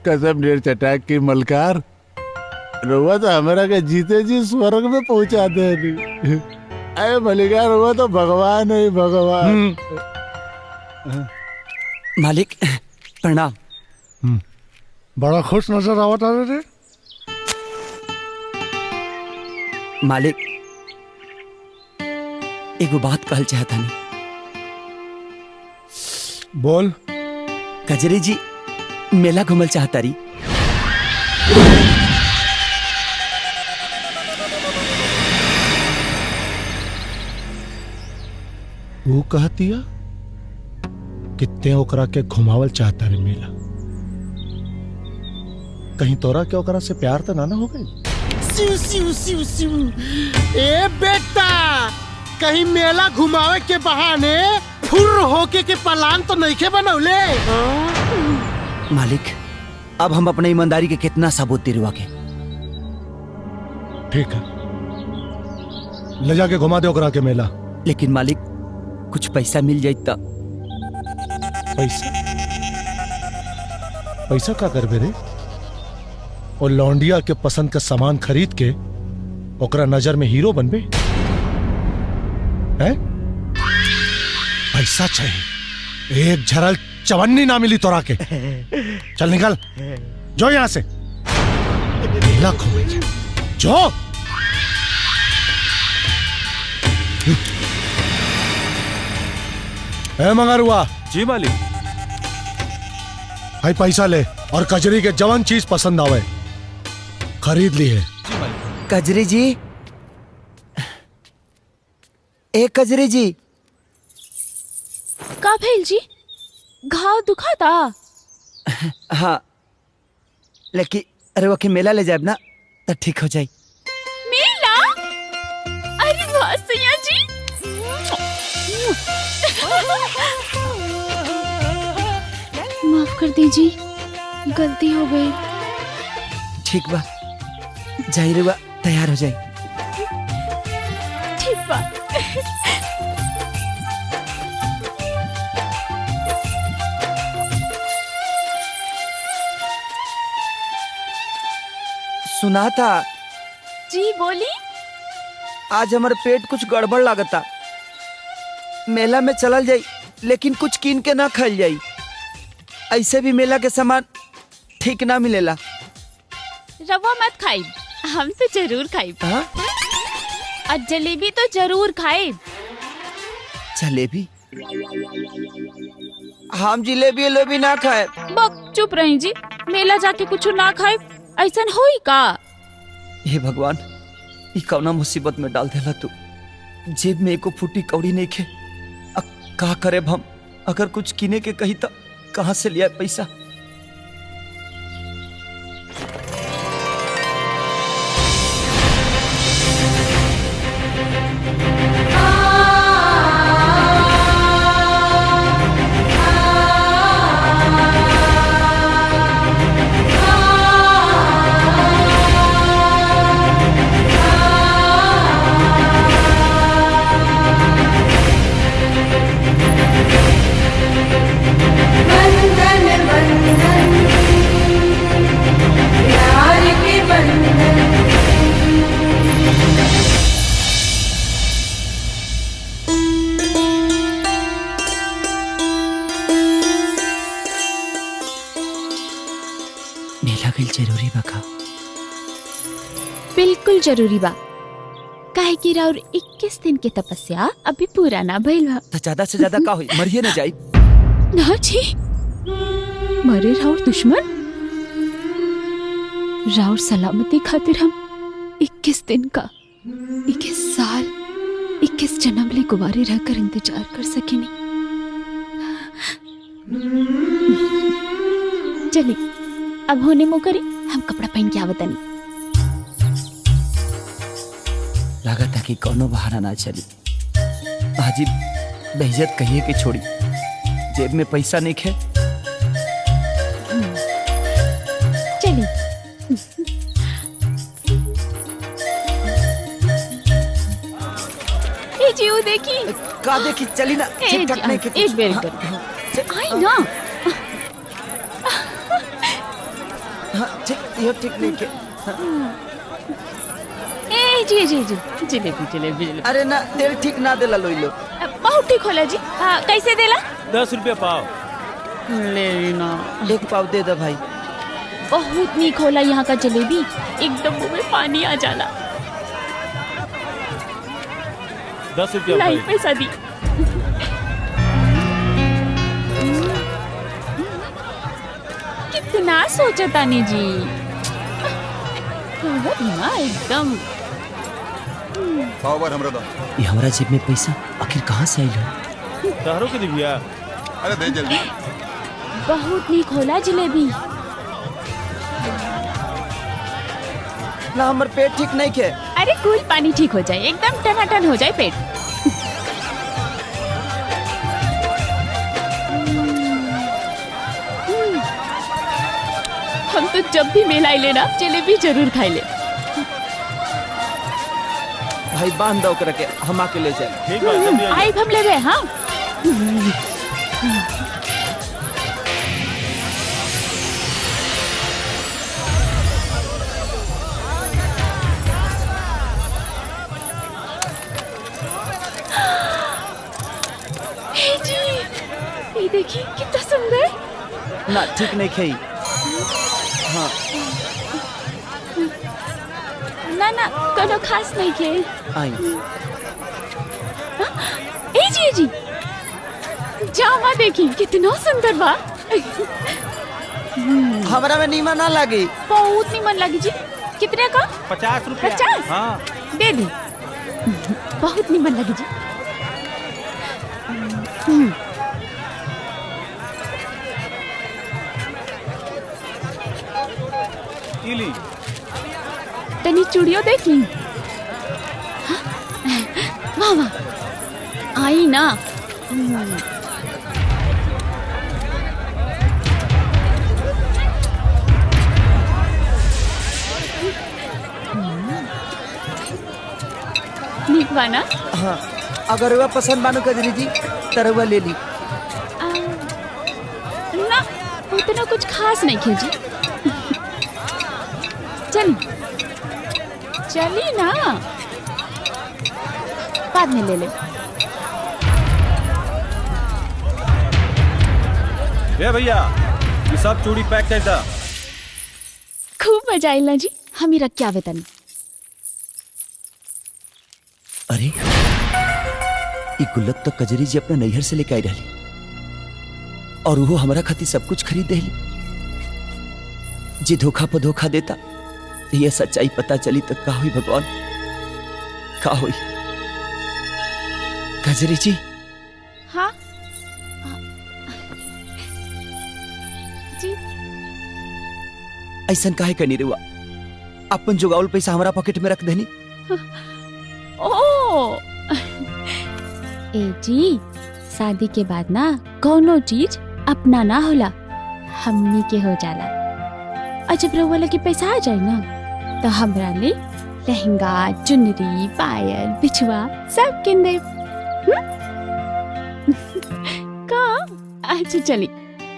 कसम ढेर चटाक की मलकार, रुआ तो हमारा के जीते जी स्वर्ग में पहुंचा दे। अरे मलिकार, रुआ तो भगवान है भगवान। मालिक प्रणाम। बड़ा खुश नजर आवत आ रे। मालिक एगो बात कहल चाहता नहीं। बोल। कजरी जी मेला घूमल चाहता रही। वो कहतिया कितने ओकरा के घुमावल चाहता रे मेला। कहीं तोरा के ओकरा से प्यार तो ना हो गई? सिउ सिउ सिउ सिउ। ए बेटा, कहीं मेला घुमावे के बहाने फुर्र होके के पलान तो नहीं के बनौले? मालिक अब हम अपने ईमानदारी के कितना सबूत दिलवा के। ठीक है, ले जाके घुमा दे ओकरा के मेला। लेकिन मालिक कुछ पैसा मिल जाए तब। पैसा? पैसा का करबे रे? और लौंडिया के पसंद का सामान खरीद के ओकरा नजर में हीरो बनबे हैं? पैसा चाहिए, एक झरल चवन्नी ना मिली तोरा के। चल निकल जो यहां से। मेला घूमेंगे जो। ए मंगारुआ। जी मालिक। भाई पैसा ले और कजरी के जवन चीज पसंद आवे खरीद ली है। कजरी जी, ए कजरी जी। का भेल जी? घाव दुखाता? हाँ, लेकिन अरे वो के मेला ले जाए ना तो ठीक हो जाए। मेला? अरे वाह सैया जी। माफ कर दीजिए, गलती हो गई। ठीक बा, जाई रे बा, तैयार हो जाए। ठीक बा। सुना था जी, बोली। आज हमारे पेट कुछ गड़बड़ लागता। मेला में चलल जाई लेकिन कुछ कीन के ना खाल जाई। ऐसे भी मेला के सामान ठीक ना मिलेला। रवा मत खाई, हम तो जरूर खाई। और जलेबी तो जरूर खाई। जलेबी? हम जिलेबी लोबी ना खाए। बक चुप रही जी। मेला जाके कुछ ना खाए ऐसा होई का? हे भगवान, ई कौना मुसीबत में डाल देला तू। जेब में एको फूटी कौड़ी नहीं खे। का करे हम? अगर कुछ किने के कही तो कहाँ से लिया पैसा? जरूरी बा का? बिल्कुल जरूरी बा। काहे कि राउर 21 दिन के तपस्या अभी पूरा ना भइल बा। तो ज्यादा से ज्यादा का होई? मरिए न जाई। ना जी, मरे राउर दुश्मन। राउर सलामती खातिर हम 21 दिन का 21 साल 21 जन्म ले गुवारे रहकर इंतजार कर सकेनी। चलिए अब होने मो करे, हम कपड़ा पहन के आवतनी। लागत है कि कोनो बहाना ना चली। हाजी बेइज्जत कहिए कि छोड़ी, जेब में पैसा नहीं खे। देखी वो देखी का देखी चली ना ठीक ठाक नहीं के एक बेर कर आई ना हाँ ठीक ये ठीक नहीं के ए जी जी जी जलेबी जलेबी अरे ना तेल ठीक ना देला लोई लो बहुत ठीक होला जी कैसे देला 10 रुपया पाव ले ना एक पाव दे दे भाई बहुत नीक होला यहाँ का जलेबी एकदम मुंह में पानी आ जाला 10 रुपया लाई पैसा दी कितना सोचा तानी जी ना एकदम पाव बार हमरा दो ये हमारा जेब में पैसा आखिर कहाँ से आइल तारो के दिया अरे दे जल्दी बहुत नीक होला जलेबी ना हमर पेट ठीक नहीं के अरे कूल पानी ठीक हो जाए एकदम टनाटन हो जाए पेट हम तो जब भी मेला आइले ना जलेबी जरूर खाई ले भाई बांध दो करके हम आके ले जाए ठीक बात जल्दी आई हम ले गए हाँ हे जी ये देखिए कितना सुंदर ना ठीक नहीं खाई हाँ ना ना कोनो खास नहीं के आई ए जी जामा देखी कितना सुंदर बा हमरा में नीमा ना लगी बहुत नीमन लगी जी कितने का 50 रुपया 50 हाँ दे दी बहुत नीमन लगी जी इली तनी चूड़ियों देख ली हाँ? वाह वाह आई ना नीक बा ना हाँ अगर वह पसंद बानो कजरी जी तरवा ले ली ना उतना कुछ खास नहीं खींची चली ना बाद में ले ले ये भैया ये सब चूड़ी पैक कर दा खूब मजा आइला जी हम ही रख के आवे तनी अरे ये गुल्लक तो कजरी जी अपना नैहर से लेके आई रही और वो हमारा खातिर सब कुछ खरीद देली जी धोखा पर धोखा देता ये सच्चाई पता चली तो का हुई भगवान का हुई कजरी जी हाँ जी ऐसा काहे करनी रुआ अपन जुगावल पैसा हमारा पॉकेट में रख देनी ओ ए जी शादी के बाद ना कोनो चीज अपना ना होला हमनी के हो जाला और जब रउआ लगे पैसा आ जाए ना तो हमरा ले लहंगा चुनरी पायल बिछुआ सब किन दे का अच्छा चली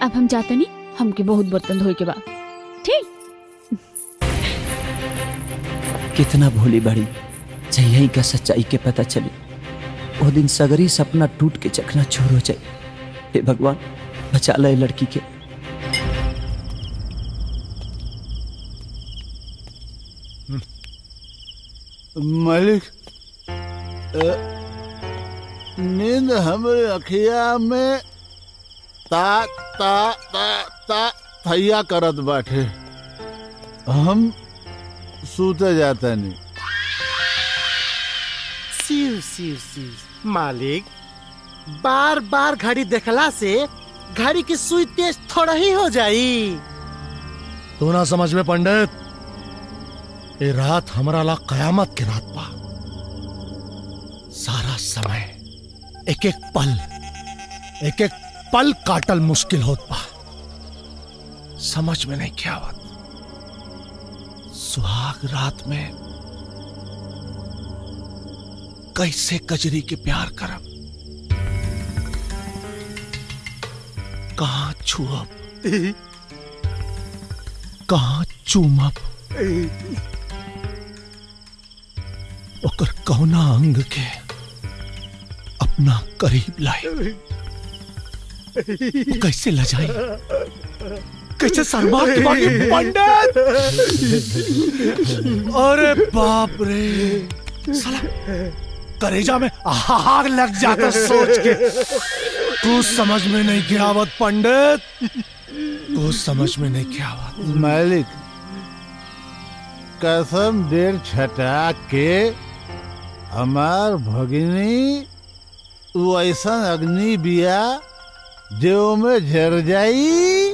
अब हम जाते नहीं हमके बहुत बर्तन धोए के बाद ठीक कितना भोली बड़ी चाहिए का सच्चाई के पता चली वो दिन सगरी सपना टूट के चकना चूर हो जाए हे भगवान बचा ले लड़की के मालिक नींद हमारे अखिया में ता ता ता ता थैया करत बाटे हम सूते जाता नहीं सिर सिर सिर मालिक बार बार घड़ी देखला से घड़ी की सुई तेज थोड़ा ही हो जाई तू ना समझ में पंडित ये रात हमारा ला कयामत की रात बा सारा समय एक एक पल काटल मुश्किल होत बा समझ में नहीं क्या बात सुहाग रात में कैसे कजरी के प्यार करब, कहाँ छुअब, कहाँ चूमब, ओकर कौना अंग के अपना करीब लाई, कैसे लजाई, कैसे शर्मा के बाकी पंडित। अरे बाप रे, साला करेजा में आग लग जाता सोच के। तू समझ में नहीं क्या आवत पंडित, तू समझ में नहीं क्या आवत। मालिक कसम देर छटा के हमार भगिनी वैसा अग्नि बिया जो में झर जाई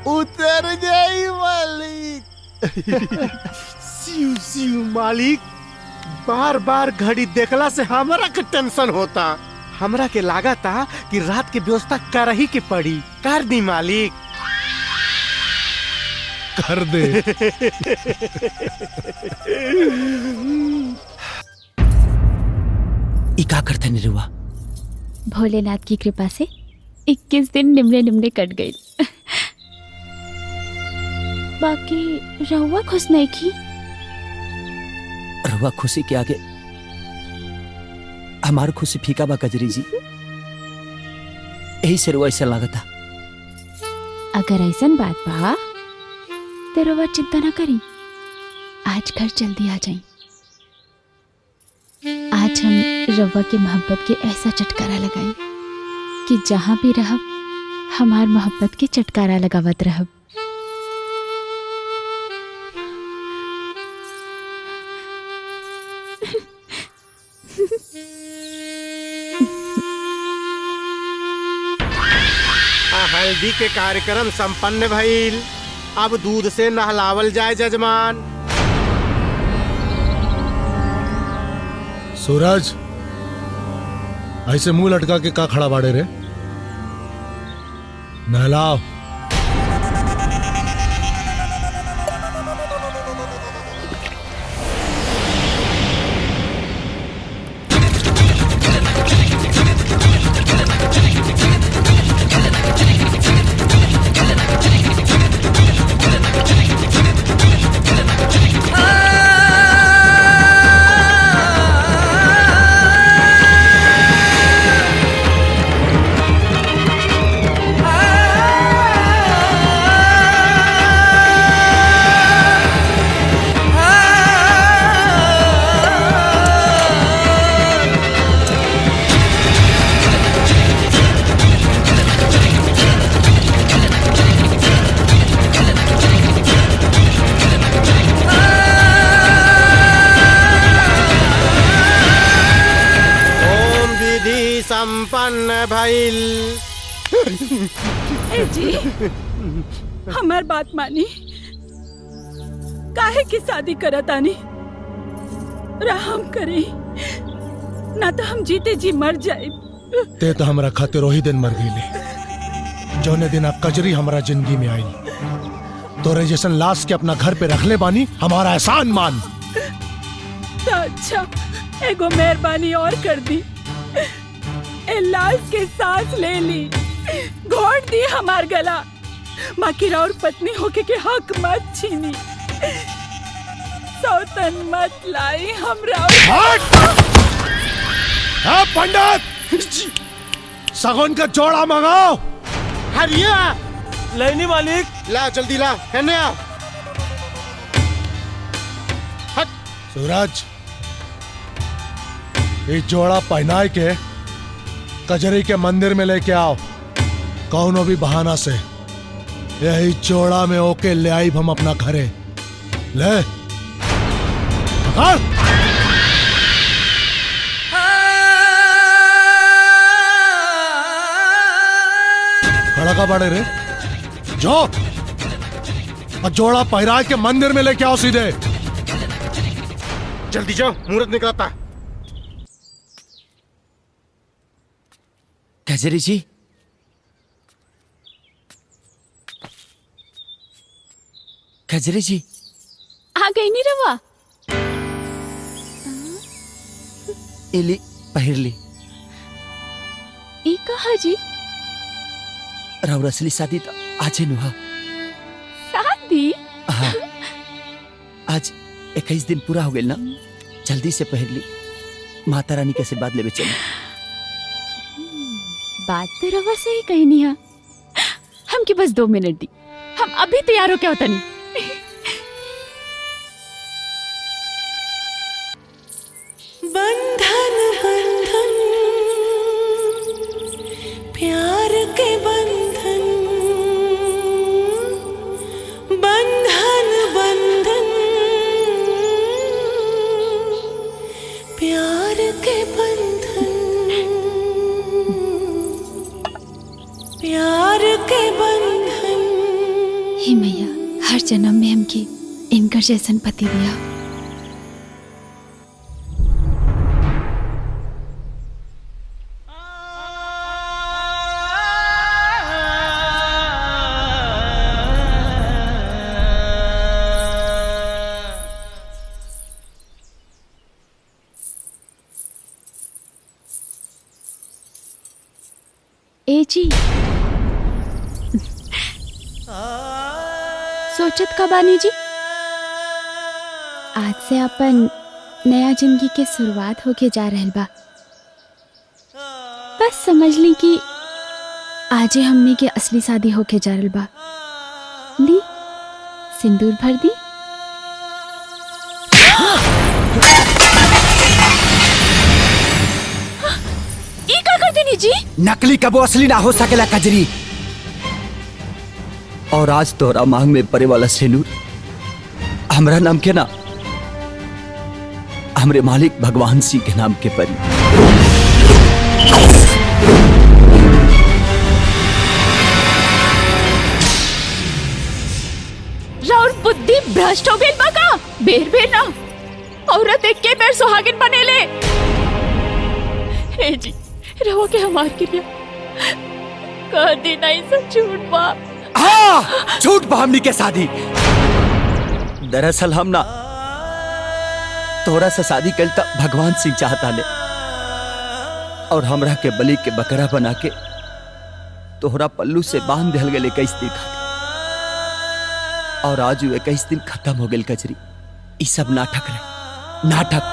उतर जाई मालिक। सिउ सिउ मालिक, बार बार घड़ी देखला से हमरा के टेंशन होता। हमरा के लागा था कि रात के व्यवस्था कर ही के पड़ी। कर दी मालिक। कर दे। ई का करते निरुआ? भोलेनाथ की कृपा से 21 दिन निमले निमले कट गई। बाकी रहुआ खुश नहीं की? रहुआ खुशी के आगे हमार खुशी फीका बा कजरी जी, यही से रुआ ऐसा लागता। अगर ऐसा बात बा तो रहुआ चिंता ना करी, आज घर जल्दी आ जाई। आज हम रवा के मोहब्बत के ऐसा चटकारा लगाई कि जहां भी रहब हमार मोहब्बत के चटकारा लगावत रहब। हल्दी के कार्यक्रम संपन्न भइल। अब दूध से नहलावल जाए जजमान। सूरज, ऐसे मुंह लटका के का खड़ा बाड़े रे? नहलाओ। संपन्न भइल। ए जी, हमार बात मानी। काहे की शादी करत आनी? राम करी, ना तो हम जीते जी मर जाए। ते तो हमरा खातिर वही दिन मर गईले जौने दिन आप कजरी हमारा जिंदगी में आई। तोरे जैसन लाश के अपना घर पे रख ले बानी, हमारा एहसान मान। तो अच्छा, एगो मेहरबानी और कर दी। ए लाश के सांस ले ली, घोट दी हमार गला। माकिर और पत्नी होके के हक मत छीनी। सौतन मत लाई हमरा। पंडित, सगुन का जोड़ा मंगाओ। हरिया लेनी मालिक। ला जल्दी ला, है ना? सूरज, ये जोड़ा पहनाए के कजरी के मंदिर में लेके आओ। कौनो भी बहाना से यही जोड़ा में ओके ले आई हम अपना घरे। ले खड़ा का बड़े रे, जो और जोड़ा पहरा के मंदिर में लेके आओ सीधे। जल्दी जाओ, मुहूर्त निकलता। कजरी जी, कजरी जी आ गई नहीं रवा। इली पहिर ली। ई कहा जी? राउर असली शादी तो आज नुहा। शादी? हाँ, आज 21 दिन पूरा हो गए ना, जल्दी से पहिर ली। माता रानी के आशीर्वाद लेवे चली। बात तो रवा से ही कही नहीं है। हमके बस 2 मिनट दी, हम अभी तैयार हो क्या होता नहीं। बंधन बंधन प्यार के बंधन, बंधन बंधन प्यार के बंधन, प्यार के बंधन। हे मैया, हर जन्म में हमके इनकर जैसन पति दिया। ए जी, सोचत का बानी जी, आज से अपन नया जिंदगी के शुरुआत होके जा रहल बा। बस समझ ली कि आजे हमने के असली शादी होके जा रहल बा। ली सिंदूर भर दी। ई का कर देनी जी? नकली कबो असली ना हो सकेला कजरी। और आज तोरा मांग में पड़े वाला सिंदूर हमरा नाम के ना, हमरे मालिक भगवान सिंह के नाम के परी। राउर बुद्धि भ्रष्ट हो गई बका। बेर बेर ना औरत एक के बेर सुहागिन बनेले। हे जी, रहो के हमार के लिए कह दी नहीं सब झूठ बा। हाँ, झूठ बा हमनी के शादी। दरअसल हम ना तोरा से शादी कल तक भगवान सिंह चाहता ले, और हमरा के बलि के बकरा बना के तोहरा पल्लू से बांध दिल गए 21 दिन खातिर। और आज 21 दिन खत्म हो गए कजरी। ई सब नाटक रहे, नाटक।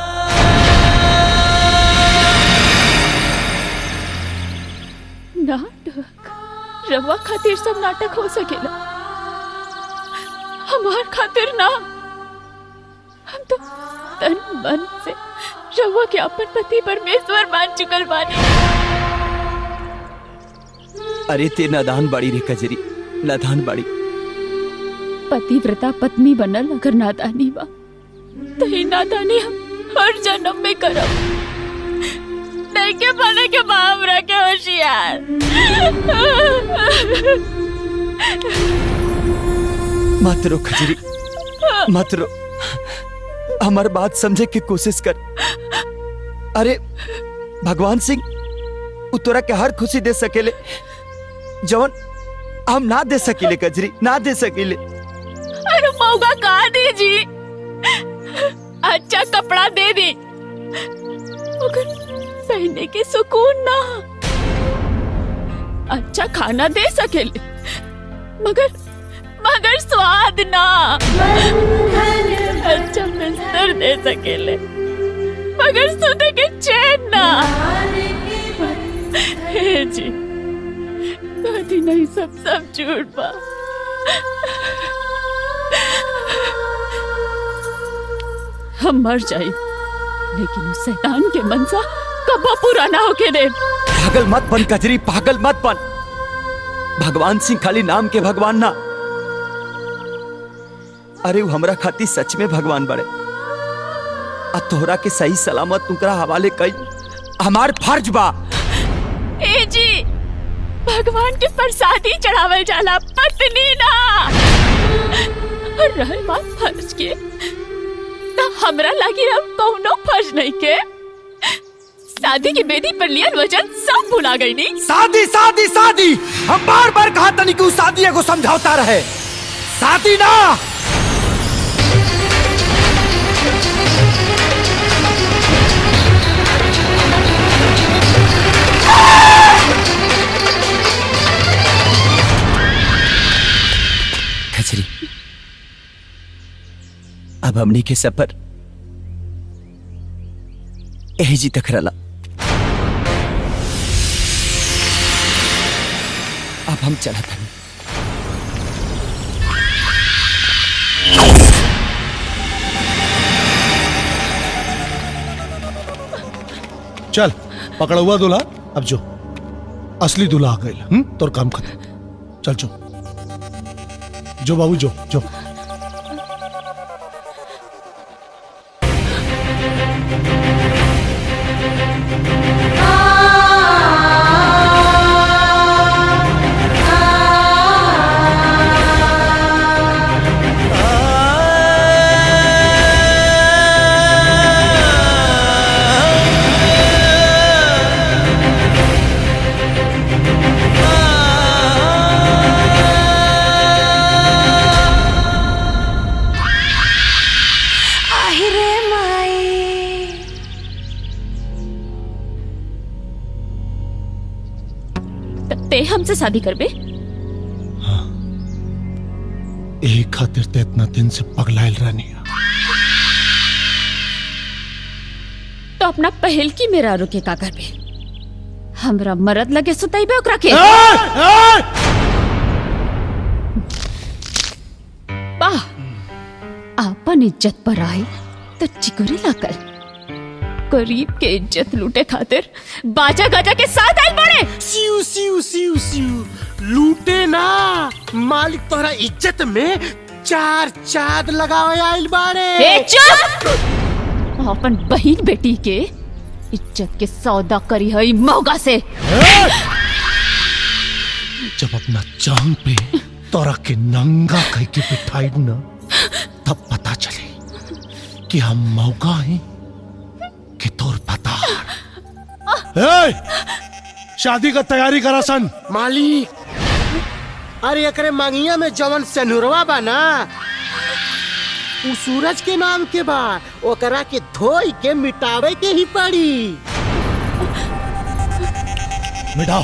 नाटक? रवा खातिर सब नाटक हो सकेला, हमार खातिर ना। हम तो तन मन से रवा के अपन पति परमेश्वर मान चुकल बानी। अरे ते नादान बाड़ी रे कजरी, नादान बाड़ी। पतिव्रता पत्नी बनल अगर नादानी बा तो ही नादानी हम हर जन्म में करब। नहीं के बने के बाप रखे होशियार। मत रो खजरी, मत रो। हमार बात समझे की कोशिश कर। अरे भगवान सिंह उ तोरा के हर खुशी दे सकेले जवन हम ना दे सकीले कजरी, ना दे सकीले। अरे मौका कहा दे जी, अच्छा कपड़ा दे दे, मगर पहने के सुकून ना। अच्छा खाना दे सकेले मगर मगर स्वाद ना। अच्छा बिस्तर दे सकेले मगर सोते के चैन ना। हे जी, कभी नहीं सब झूठ बा। हम मर जाए लेकिन उस शैतान के मनसा कब पूरा ना होके दे। पागल मत बन कजरी, पागल मत बन। भगवान सिंह खाली नाम के भगवान ना, अरे वो हमरा खाती सच में भगवान बड़े। आ तोहरा के सही सलामत तुकरा हवाले कई हमार फर्ज बा। ए जी, भगवान के प्रसादी चढ़ावल जाला, पत्नी ना। और रहल बात फर्ज के, तो हमरा लागी अब कौनो फर्ज नहीं के। शादी की बेदी पर लिया वचन सब भुला गई नहीं। शादी शादी शादी, हम बार बार कहा तनी कि शादी को समझौता रहे, शादी ना। अब हमनी के सफर यही जी तक रला। अब हम चला था। चल पकड़ा हुआ दूल्हा, अब जो असली दूल्हा आ गई। तोर काम खत्म। चल जो बाबू जो। ते हमसे शादी करबे? एक खातिर ते इतना दिन से पगलाइल रहनी। तो अपना पहल की मेरा रुके का करबे? हमरा मरद लगे सुताइबे ओकरा के। वाह, आपन इज्जत पर आई तो चिकुरी लाकर गरीब के इज्जत लूटे खातिर बाजा गाजा के साथ आइल बड़े। सिउ सिउ सिउ सिउ लूटे ना, मालिक तोहरा इज्जत में चार चांद लगावे आइल बाड़े। चुप! अपन बहन बेटी के इज्जत के सौदा करी है मौगा से। जब अपना जान पे तोरा के नंगा कह के बिठाई ना, तब पता चले कि हम मौका हैं कि तोर पता। शादी का तैयारी करा सन। मालिक, अरे एकरे मांगिया में जवन सेनुरवा बा ना, उ सूरज के नाम के बा, ओकरा के धोई के मिटावे के ही पड़ी। मिटाओ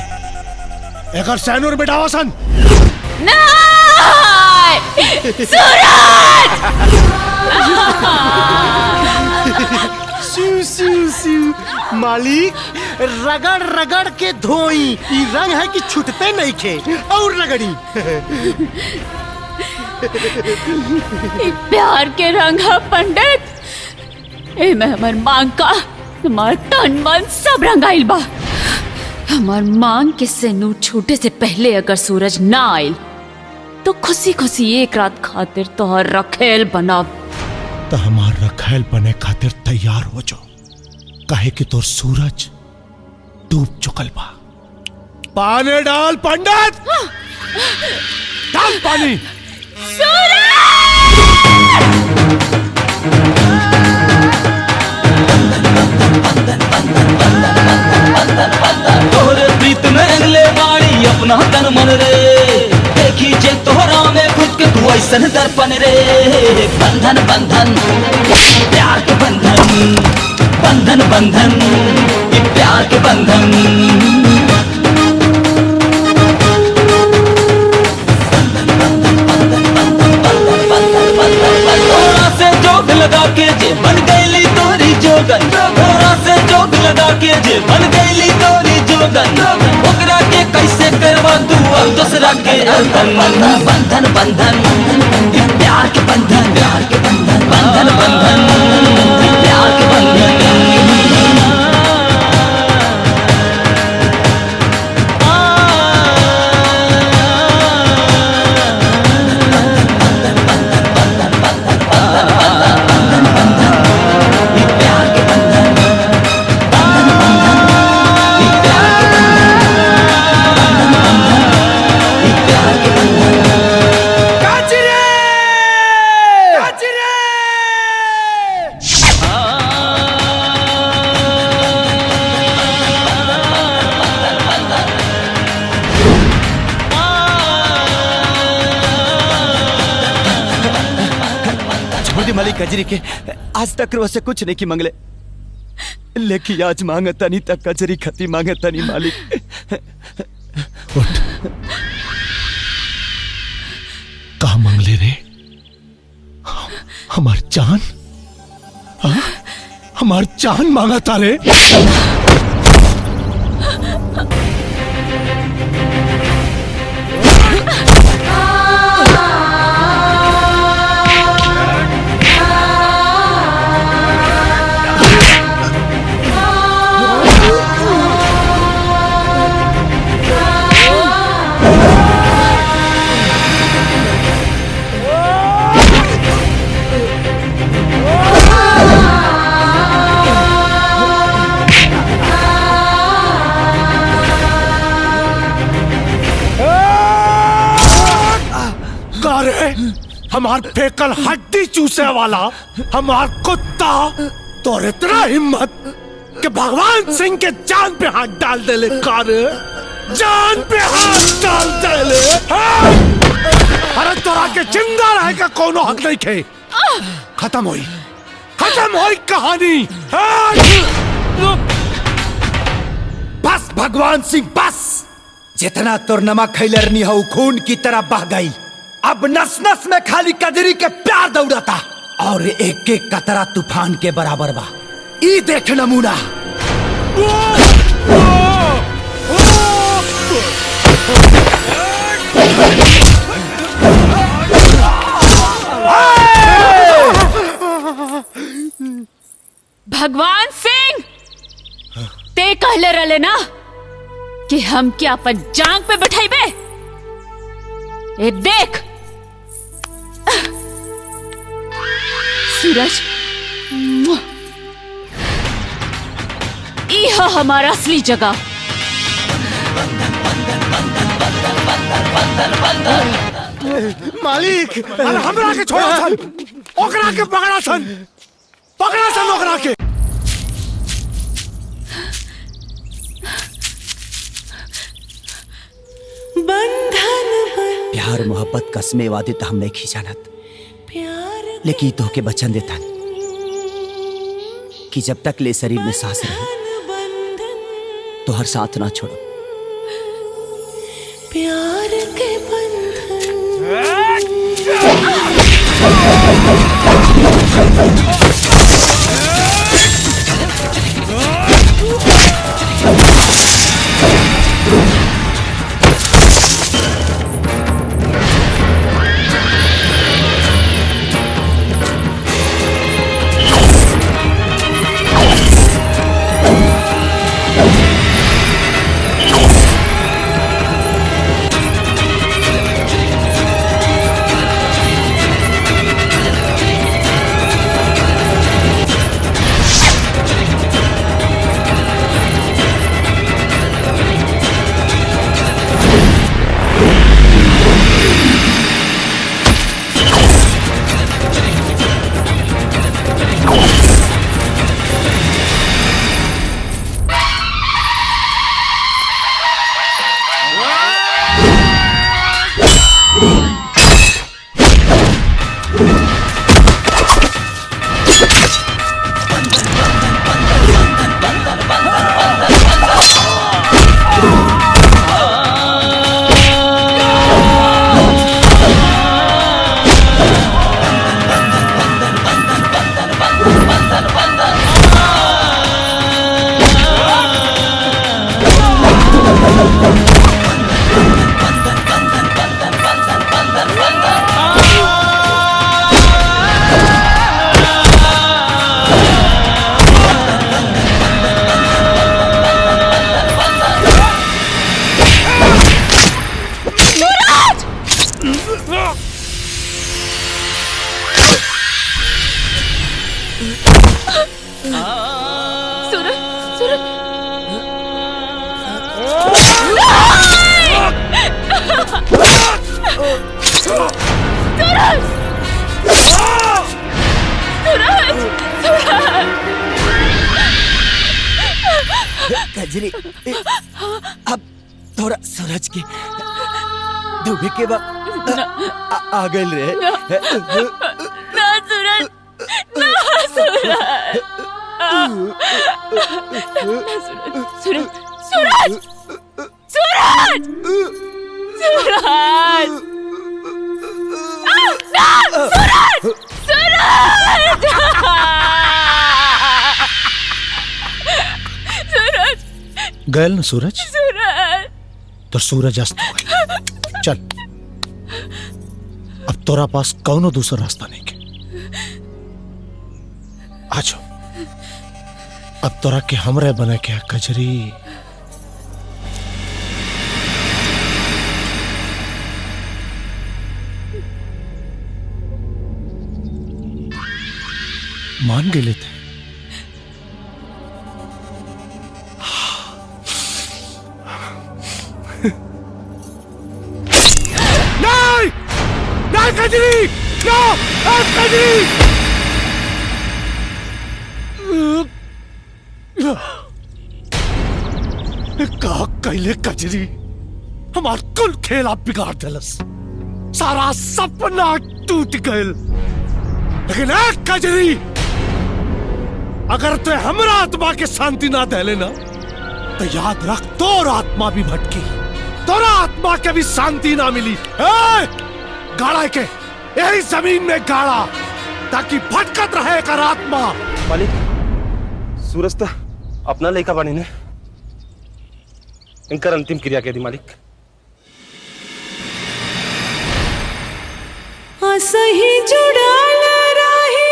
एकर सैनूर, मिटाओ सन। सिउ सिउ सिउ मालिक, रगड़ रगड़ के धोई, ई रंग है कि छूटते नहीं खे और रगड़ी। प्यार के रंग है पंडित। ए में हमार मांग का, हमार तन मन सब रंगाइल बा। हमार मांग के सेनूर छूटे से पहले अगर सूरज ना आइल तो खुशी खुशी एक रात खातिर तोहर रखेल बनाब। तो हमार रखेल बने खातिर तैयार हो जाओ, काहे कि तोर सूरज डूब चुकल बा। पानी डाल पंडित, डाल पानी। तोहरे प्रीत में अगले बाड़ी अपना तन मन रे, देखी जे तोहरा में खुद के तू ऐसन दर्पण रे। बंधन बंधन प्यार के बंधन, बंधन बंधन ये प्यार के बंधन। तोरा से जोग लगा के जे बन गईली तोरी जोगन, तोरा से जोग लगा के जे बन गईली तोरी जोगन, ओकरा के कैसे करवा तू अब दूसरा के अर्पण। बंधन बंधन ये प्यार के बंधन, प्यार के बंधन, बंधन बंधन ये प्यार के बंधन। मालिक कजरी के आज तक रोसे कुछ नहीं की मंगले, लेकिन आज मांगता नहीं तक कजरी खती मांगता नहीं मालिक। उठ, कहा मंगले रे? हमार जान? हाँ? हमार जान मांगा तारे? हमार फेकल हड्डी चूसे वाला हमार कुत्ता तो इतना हिम्मत कि भगवान सिंह के जान पे हाथ डाल दे ले कार जान पे हाथ डाल दे ले। अरे तोरा के जिंदा रहे का कोनो हक नहीं खे। खत्म हुई कहानी। बस भगवान सिंह बस, जितना तोर नमक खैलरनी हो खून की तरह बह गई। अब नस नस में खाली कजरी के प्यार दौड़ता और एक एक कतरा तूफान के बराबर बा। ई देख नमूना। भगवान सिंह, ते कहले रले ना कि हम क्या अपन जांग पे बैठाइबे। ए देख सूरज, यह हमारा असली जगह। मालिक, अरे हमरा के छोड़ा सन, ओकरा के पकड़ा सन ओकरा के। प्यार मोहब्बत कसमे वादे तो हम नहीं खींचानत, लेकिन तो के बचन देता कि जब तक ले शरीर में सांस रहे तो हर साथ ना छोड़ो। प्यार के कजरी अब थोड़ा सूरज के डूबे के बाद आ गए रे। ना सूरज, ना सूरज, सूरज, सूरज, सूरज, सूरज, सूरज, सूरज, सूरज। गयल न सूरज? सूरज तो सूरज अस्त हो गई। चल, अब तोरा पास कौनो दूसरा रास्ता नहीं के। आजो, अब तोरा के हमरे बने के कजरी। मान गेले थे। नहीं, नहीं कजरी, नो, कजरी। का कैले कजरी हमार कुल खेल आप बिगाड़ दिलस। सारा सपना टूट गयल। लेकिन एक कजरी, अगर तू हमरा आत्मा के शांति ना दे ना, तो याद रख तोर आत्मा भी भटकी, तोरा आत्मा के भी शांति ना मिली। गाड़ा के यही जमीन में गाड़ा, ताकि भटकत रहे कर आत्मा। मालिक, सूरज तो अपना लेका बानी ने, इनकर अंतिम क्रिया के दी मालिक। सही जुड़ाल रही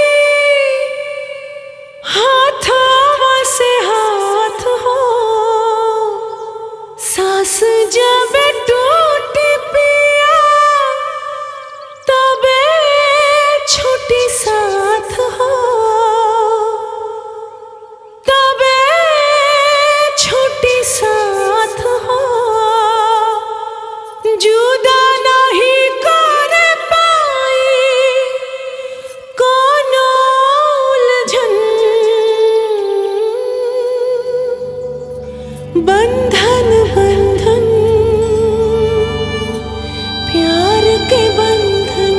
हाथवा से हाथ हो, सांस जब टूट पिया तबे छुट्टी साथ हो, तबे छुट्टी साथ हो। जुदा नहीं कर पाई कोनो उलझन, बंधन बंधन प्यार के बंधन,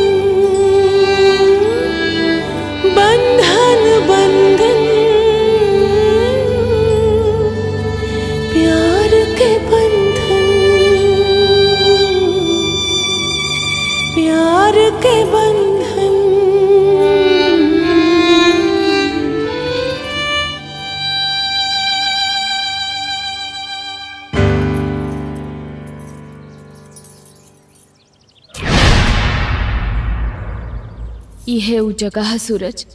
बंधन बंधन प्यार के बंधन, प्यार के बंधन। यह वो जगह है सूरज,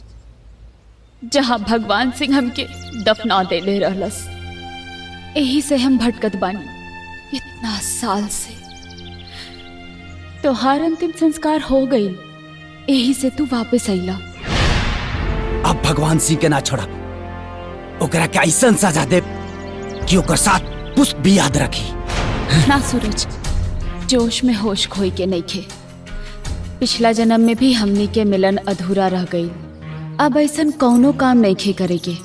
जहाँ भगवान सिंह हमके दफना देले रहलस। यही से हम भटकत बानी इतना साल से। तोहार अंतिम संस्कार हो गई, यही से तू वापस आइला। अब भगवान सिंह के ना छोड़ा, ओकरा के ऐसा सजा दे कि ओकर साथ पुष्प भी याद रखी। ना सूरज, जोश में होश खोई के नहीं खे। पिछला जन्म में भी हमनी के मिलन अधूरा रह गई। अब ऐसा कौनो काम नहीं खे करेगे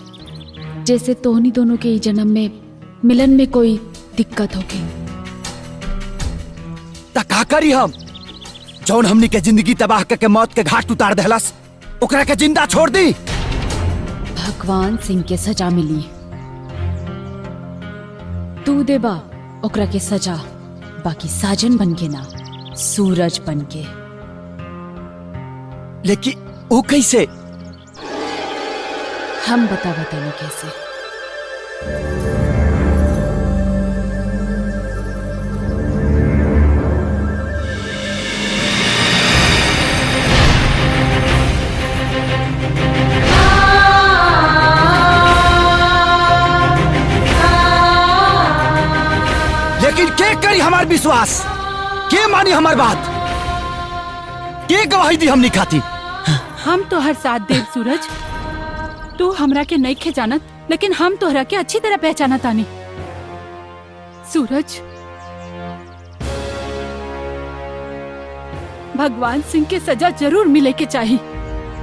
जैसे तोहनी दोनों के जन्म में मिलन में कोई दिक्कत होगी। ता का करी हम? जौन हमनी के जिंदगी तबाह करके मौत के घाट उतार देहलस, ओकरा के जिंदा छोड़ दी। भगवान सिंह के सजा मिली, तू देबा ओकरा के सजा, बाकी साजन बन के ना, सूरज बन के। लेकिन वो कैसे? हम बतावा तनी कैसे। लेकिन के करी हमार विश्वास? के मानी हमार बात? के गवाही दी हमनी खाती? हम तो हर साथ देव सूरज। तू हमरा के नहीं खे जानत, लेकिन हम तोहरा के अच्छी तरह पहचाना तानी। सूरज, भगवान सिंह के सजा जरूर मिले के चाहिए।